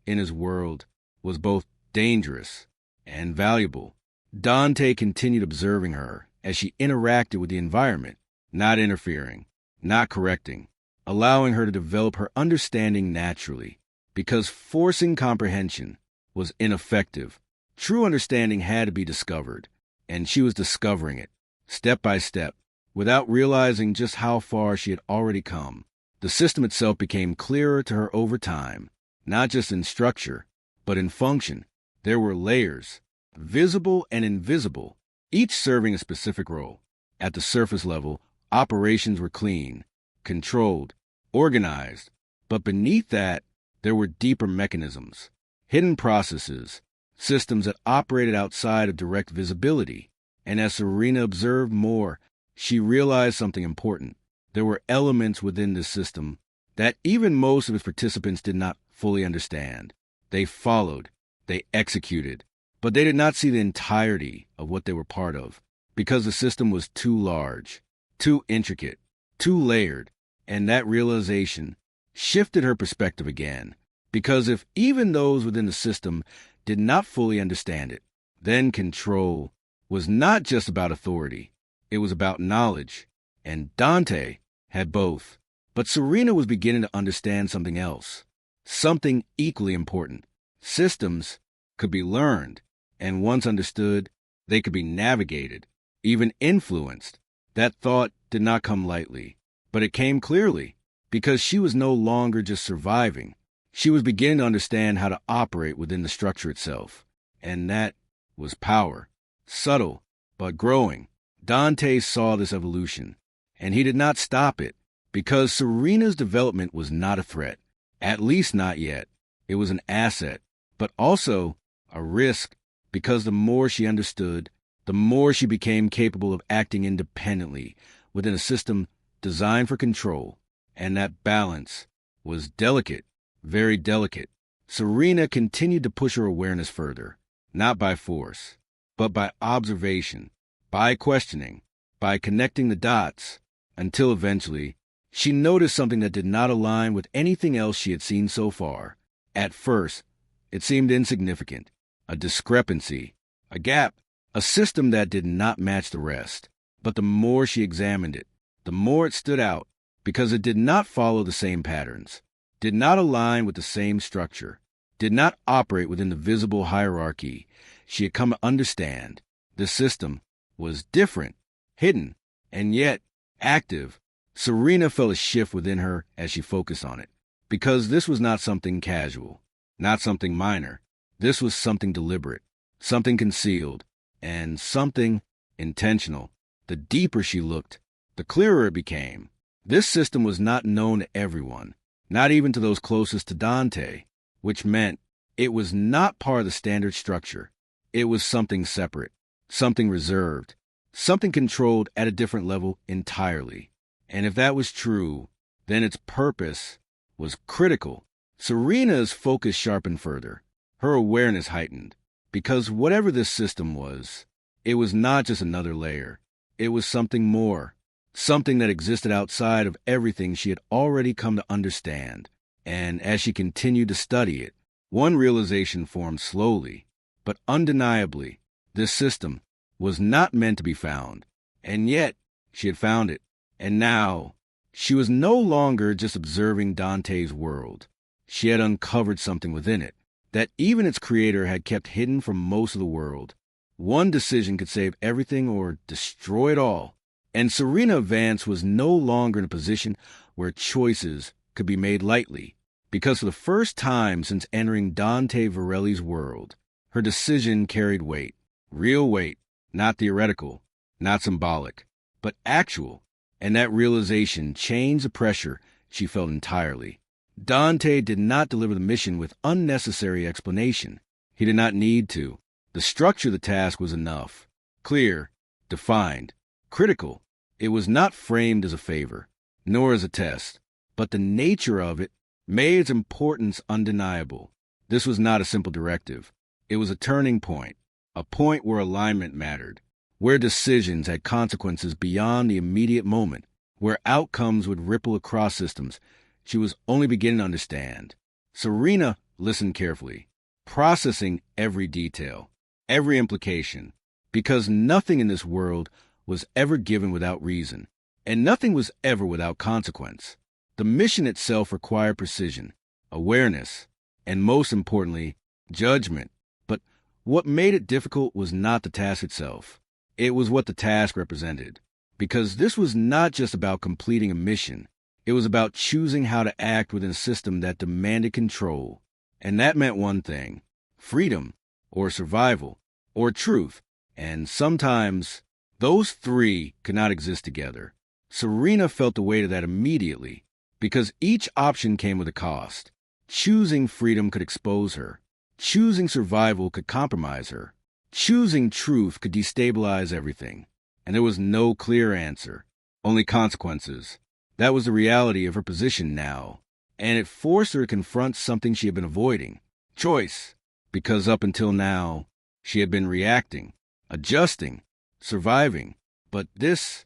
in his world, was both dangerous and valuable. Dante continued observing her as she interacted with the environment, not interfering, not correcting, allowing her to develop her understanding naturally, because forcing comprehension was ineffective. True understanding had to be discovered, and she was discovering it, step by step, without realizing just how far she had already come. The system itself became clearer to her over time, not just in structure, but in function. There were layers, visible and invisible, each serving a specific role. At the surface level, operations were clean, controlled, organized, but beneath that, there were deeper mechanisms, hidden processes, systems that operated outside of direct visibility. And as Serena observed more, she realized something important. There were elements within this system that even most of its participants did not fully understand. They followed, they executed, but they did not see the entirety of what they were part of, because the system was too large, too intricate, too layered. And that realization shifted her perspective again, because if even those within the system did not fully understand it, then control was not just about authority, it was about knowledge, and Dante had both. But Serena was beginning to understand something else, something equally important. Systems could be learned, and once understood, they could be navigated, even influenced. That thought did not come lightly, but it came clearly, because she was no longer just surviving. She was beginning to understand how to operate within the structure itself, and that was power. Subtle, but growing. Dante saw this evolution, and he did not stop it, because Serena's development was not a threat, at least not yet. It was an asset, but also a risk, because the more she understood, the more she became capable of acting independently within a system designed for control, and that balance was delicate, very delicate. Serena continued to push her awareness further, not by force, but by observation, by questioning, by connecting the dots, until eventually she noticed something that did not align with anything else she had seen so far. At first, it seemed insignificant, a discrepancy, a gap, a system that did not match the rest. But the more she examined it, the more it stood out, because it did not follow the same patterns, did not align with the same structure, did not operate within the visible hierarchy she had come to understand. The system was different, hidden, and yet active. Serena felt a shift within her as she focused on it, because this was not something casual, not something minor. This was something deliberate, something concealed, and something intentional. The deeper she looked, the clearer it became. This system was not known to everyone, not even to those closest to Dante, which meant it was not part of the standard structure. It was something separate, something reserved, something controlled at a different level entirely. And if that was true, then its purpose was critical. Serena's focus sharpened further, her awareness heightened, because whatever this system was, it was not just another layer. It was something more, something that existed outside of everything she had already come to understand. And as she continued to study it, one realization formed slowly, but undeniably. This system was not meant to be found, and yet she had found it. And now, she was no longer just observing Dante's world. She had uncovered something within it that even its creator had kept hidden from most of the world. One decision could save everything or destroy it all. And Serena Vance was no longer in a position where choices could be made lightly, because for the first time since entering Dante Varelli's world, her decision carried weight. Real weight, not theoretical, not symbolic, but actual. And that realization changed the pressure she felt entirely. Dante did not deliver the mission with unnecessary explanation. He did not need to. The structure of the task was enough. Clear, defined, critical. It was not framed as a favor, nor as a test, but the nature of it made its importance undeniable. This was not a simple directive. It was a turning point, a point where alignment mattered, where decisions had consequences beyond the immediate moment, where outcomes would ripple across systems she was only beginning to understand. Serena listened carefully, processing every detail, every implication, because nothing in this world was ever given without reason, and nothing was ever without consequence. The mission itself required precision, awareness, and most importantly, judgment. But what made it difficult was not the task itself. It was what the task represented, because this was not just about completing a mission. It was about choosing how to act within a system that demanded control. And that meant one thing: freedom, or survival, or truth. And sometimes those three could not exist together. Serena felt the weight of that immediately, because each option came with a cost. Choosing freedom could expose her. Choosing survival could compromise her. Choosing truth could destabilize everything. And there was no clear answer, only consequences. That was the reality of her position now, and it forced her to confront something she had been avoiding: choice. Because up until now, she had been reacting, adjusting, surviving. But this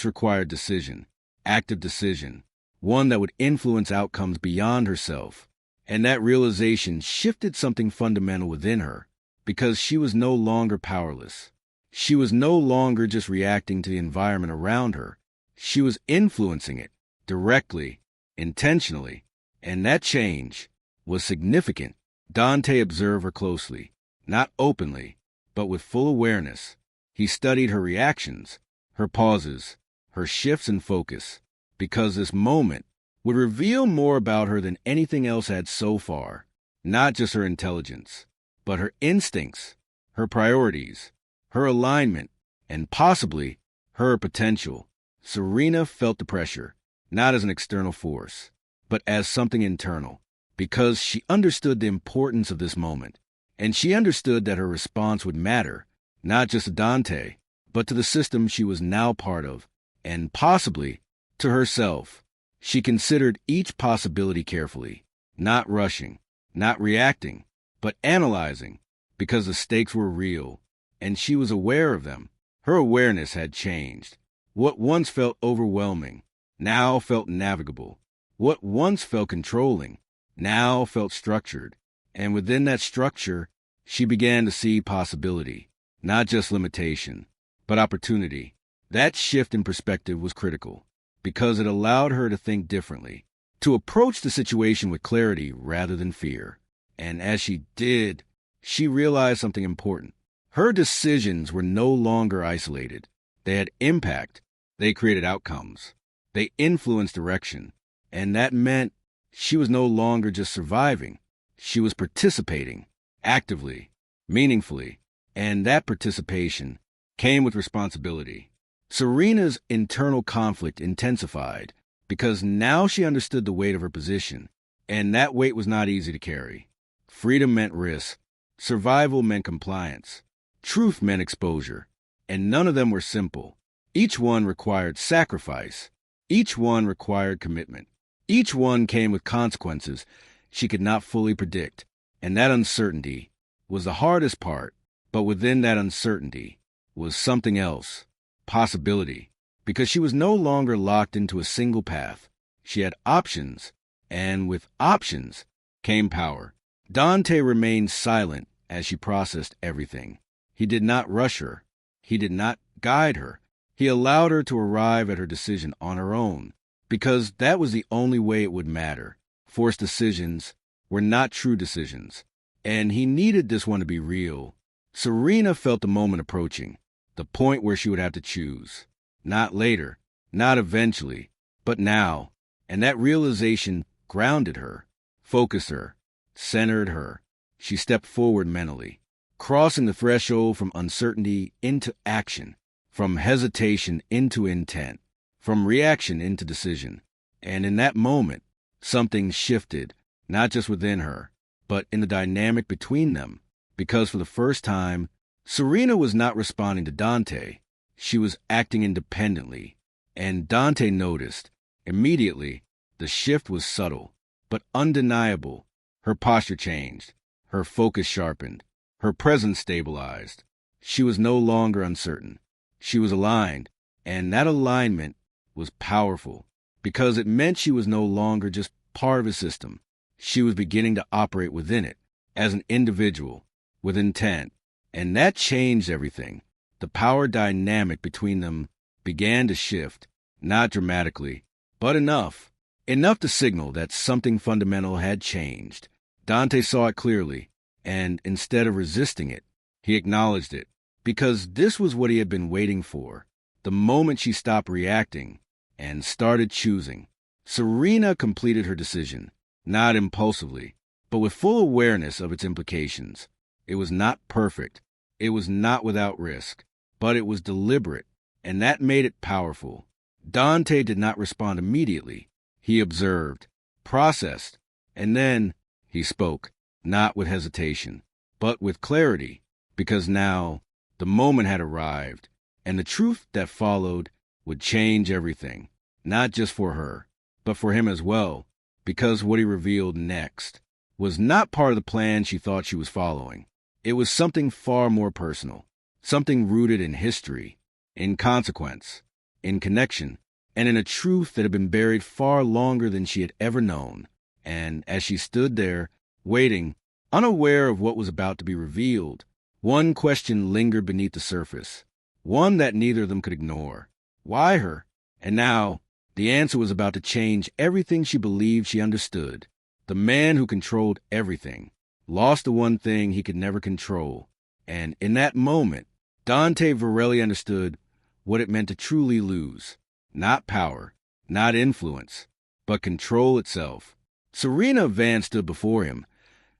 required decision, active decision, one that would influence outcomes beyond herself. And that realization shifted something fundamental within her, because she was no longer powerless. She was no longer just reacting to the environment around her. She was influencing it, directly, intentionally. And that change was significant. Dante observed her closely, not openly, but with full awareness. He studied her reactions, her pauses, her shifts in focus, because this moment would reveal more about her than anything else had so far. Not just her intelligence, but her instincts, her priorities, her alignment, and possibly her potential. Serena felt the pressure, not as an external force, but as something internal, because she understood the importance of this moment, and she understood that her response would matter, not just to Dante, but to the system she was now part of, and possibly to herself. She considered each possibility carefully, not rushing, not reacting, but analyzing, because the stakes were real, and she was aware of them. Her awareness had changed. What once felt overwhelming now felt navigable. What once felt controlling now felt structured. And within that structure, she began to see possibility, not just limitation, but opportunity. That shift in perspective was critical, because it allowed her to think differently, to approach the situation with clarity rather than fear. And as she did, she realized something important. Her decisions were no longer isolated. They had impact. They created outcomes. They influenced direction. And that meant she was no longer just surviving. She was participating, actively, meaningfully. And that participation came with responsibility. Serena's internal conflict intensified, because now she understood the weight of her position, and that weight was not easy to carry. Freedom meant risk. Survival meant compliance. Truth meant exposure. And none of them were simple. Each one required sacrifice. Each one required commitment. Each one came with consequences she could not fully predict. And that uncertainty was the hardest part. But within that uncertainty was something else. Possibility. Because she was no longer locked into a single path. She had options. And with options came power. Dante remained silent as she processed everything. He did not rush her. He did not guide her. He allowed her to arrive at her decision on her own, because that was the only way it would matter. Forced decisions were not true decisions, and he needed this one to be real. Serena felt the moment approaching, the point where she would have to choose. Not later, not eventually, but now. And that realization grounded her, focused her, centered her. She stepped forward mentally, crossing the threshold from uncertainty into action, from hesitation into intent, from reaction into decision. And in that moment, something shifted, not just within her, but in the dynamic between them. Because for the first time, Serena was not responding to Dante. She was acting independently. And Dante noticed. Immediately, the shift was subtle, but undeniable. Her posture changed. Her focus sharpened. Her presence stabilized. She was no longer uncertain. She was aligned. And that alignment was powerful, because it meant she was no longer just part of a system. She was beginning to operate within it, as an individual, with intent. And that changed everything. The power dynamic between them began to shift, not dramatically, but enough to signal that something fundamental had changed. Dante saw it clearly, and instead of resisting it, he acknowledged it, because this was what he had been waiting for. The moment she stopped reacting and started choosing. Serena completed her decision, not impulsively, but with full awareness of its implications. It was not perfect. It was not without risk, but it was deliberate, and that made it powerful. Dante did not respond immediately. He observed, processed, and then he spoke, not with hesitation, but with clarity, because now the moment had arrived, and the truth that followed would change everything, not just for her, but for him as well, because what he revealed next was not part of the plan she thought she was following. It was something far more personal, something rooted in history, in consequence, in connection, and in a truth that had been buried far longer than she had ever known. And as she stood there, waiting, unaware of what was about to be revealed, one question lingered beneath the surface, one that neither of them could ignore. Why her? And now, the answer was about to change everything she believed she understood. The man who controlled everything lost the one thing he could never control. And in that moment, Dante Varelli understood what it meant to truly lose. Not power, not influence, but control itself. Serena Van stood before him,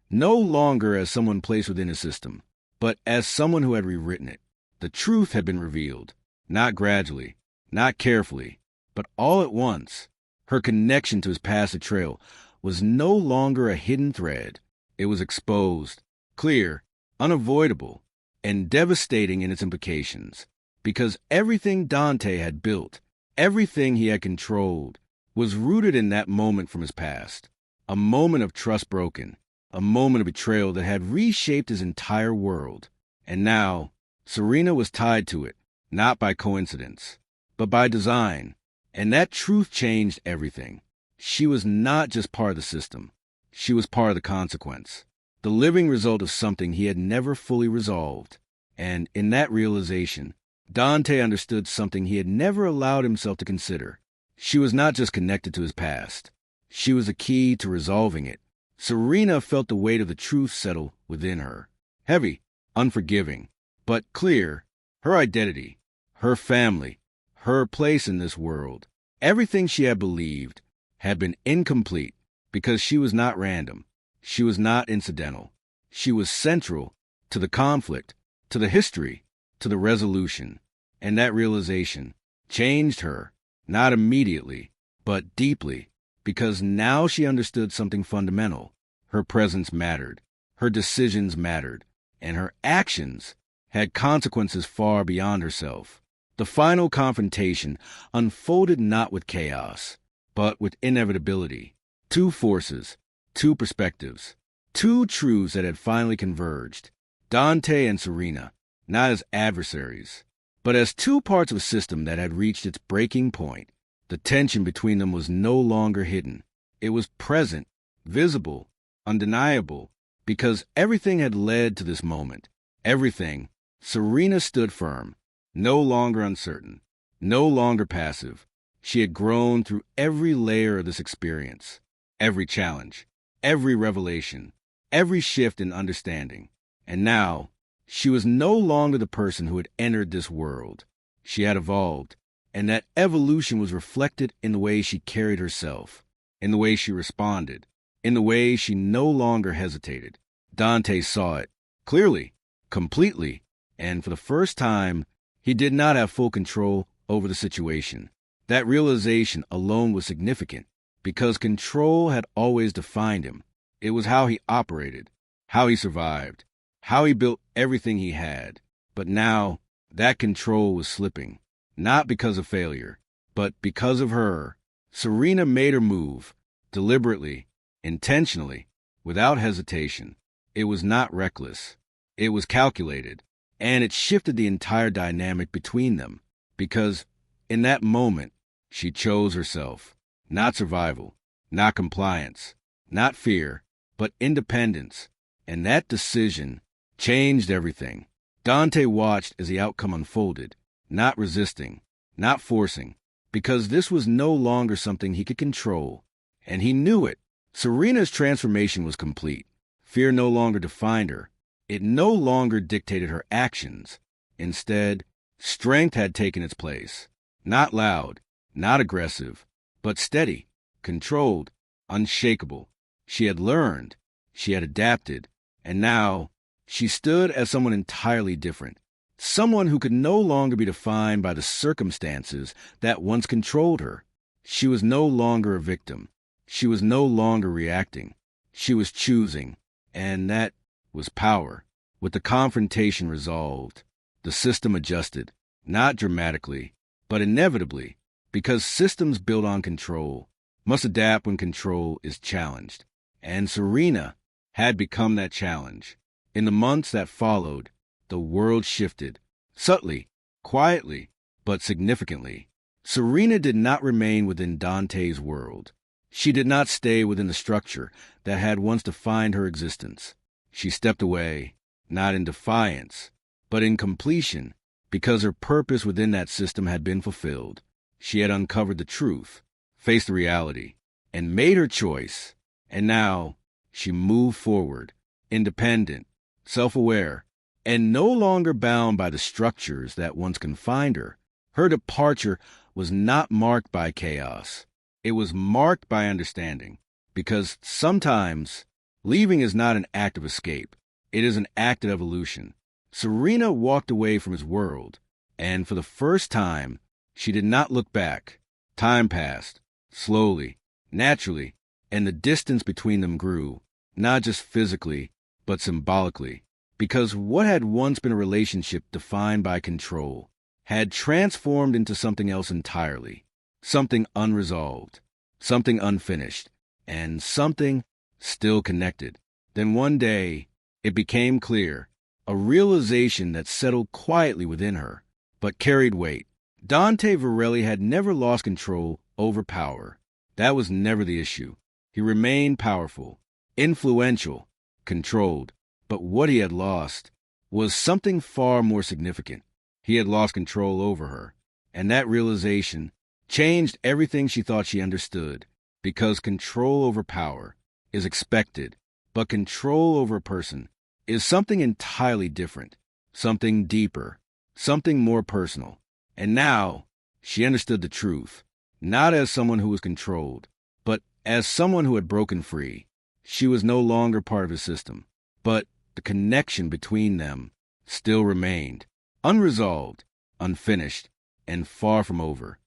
no longer as someone placed within his system, but as someone who had rewritten it. The truth had been revealed, not gradually, not carefully, but all at once. Her connection to his past betrayal was no longer a hidden thread. It was exposed, clear, unavoidable, and devastating in its implications, because everything Dante had built, everything he had controlled, was rooted in that moment from his past. A moment of trust broken, a moment of betrayal that had reshaped his entire world. And now, Serena was tied to it, not by coincidence, but by design. And that truth changed everything. She was not just part of the system. She was part of the consequence, the living result of something he had never fully resolved. And in that realization, Dante understood something he had never allowed himself to consider. She was not just connected to his past. She was the key to resolving it. Serena felt the weight of the truth settle within her. Heavy, unforgiving, but clear. Her identity, her family, her place in this world, everything she had believed had been incomplete because she was not random. She was not incidental. She was central to the conflict, to the history, to the resolution. And that realization changed her, not immediately, but deeply, because now she understood something fundamental. Her presence mattered, her decisions mattered, and her actions had consequences far beyond herself. The final confrontation unfolded not with chaos, but with inevitability. Two forces, two perspectives, two truths that had finally converged. Dante and Serena, not as adversaries, but as two parts of a system that had reached its breaking point. The tension between them was no longer hidden. It was present, visible, undeniable, because everything had led to this moment. Everything. Serena stood firm, no longer uncertain, no longer passive. She had grown through every layer of this experience, every challenge, every revelation, every shift in understanding. And now, she was no longer the person who had entered this world. She had evolved, and that evolution was reflected in the way she carried herself, in the way she responded, in the way she no longer hesitated. Dante saw it, clearly, completely, and for the first time, he did not have full control over the situation. That realization alone was significant, because control had always defined him. It was how he operated, how he survived, how he built everything he had. But now, that control was slipping, not because of failure, but because of her. Serena made her move, deliberately, intentionally, without hesitation. It was not reckless. It was calculated, and it shifted the entire dynamic between them, because in that moment, she chose herself. Not survival, not compliance, not fear, but independence. And that decision changed everything. Dante watched as the outcome unfolded, not resisting, not forcing, because this was no longer something he could control. And he knew it. Serena's transformation was complete. Fear no longer defined her. It no longer dictated her actions. Instead, strength had taken its place. Not loud, not aggressive, but steady, controlled, unshakable. She had learned, she had adapted, and now she stood as someone entirely different. Someone who could no longer be defined by the circumstances that once controlled her. She was no longer a victim. She was no longer reacting. She was choosing, and that was power. With the confrontation resolved, the system adjusted, not dramatically, but inevitably, because systems built on control must adapt when control is challenged. And Serena had become that challenge. In the months that followed, the world shifted, subtly, quietly, but significantly. Serena did not remain within Dante's world. She did not stay within the structure that had once defined her existence. She stepped away, not in defiance, but in completion, because her purpose within that system had been fulfilled. She had uncovered the truth, faced the reality, and made her choice. And now she moved forward, independent, self-aware, and no longer bound by the structures that once confined her. Her departure was not marked by chaos. It was marked by understanding, because sometimes leaving is not an act of escape. It is an act of evolution. Serena walked away from his world, and for the first time, she did not look back. Time passed, slowly, naturally, and the distance between them grew, not just physically, but symbolically, because what had once been a relationship defined by control had transformed into something else entirely, something unresolved, something unfinished, and something still connected. Then one day, it became clear, a realization that settled quietly within her, but carried weight. Dante Varelli had never lost control over power. That was never the issue. He remained powerful, influential, controlled, but what he had lost was something far more significant. He had lost control over her, and that realization changed everything she thought she understood, because control over power is expected, but control over a person is something entirely different, something deeper, something more personal. And now she understood the truth, not as someone who was controlled, but as someone who had broken free. She was no longer part of his system, but the connection between them still remained, unresolved, unfinished, and far from over.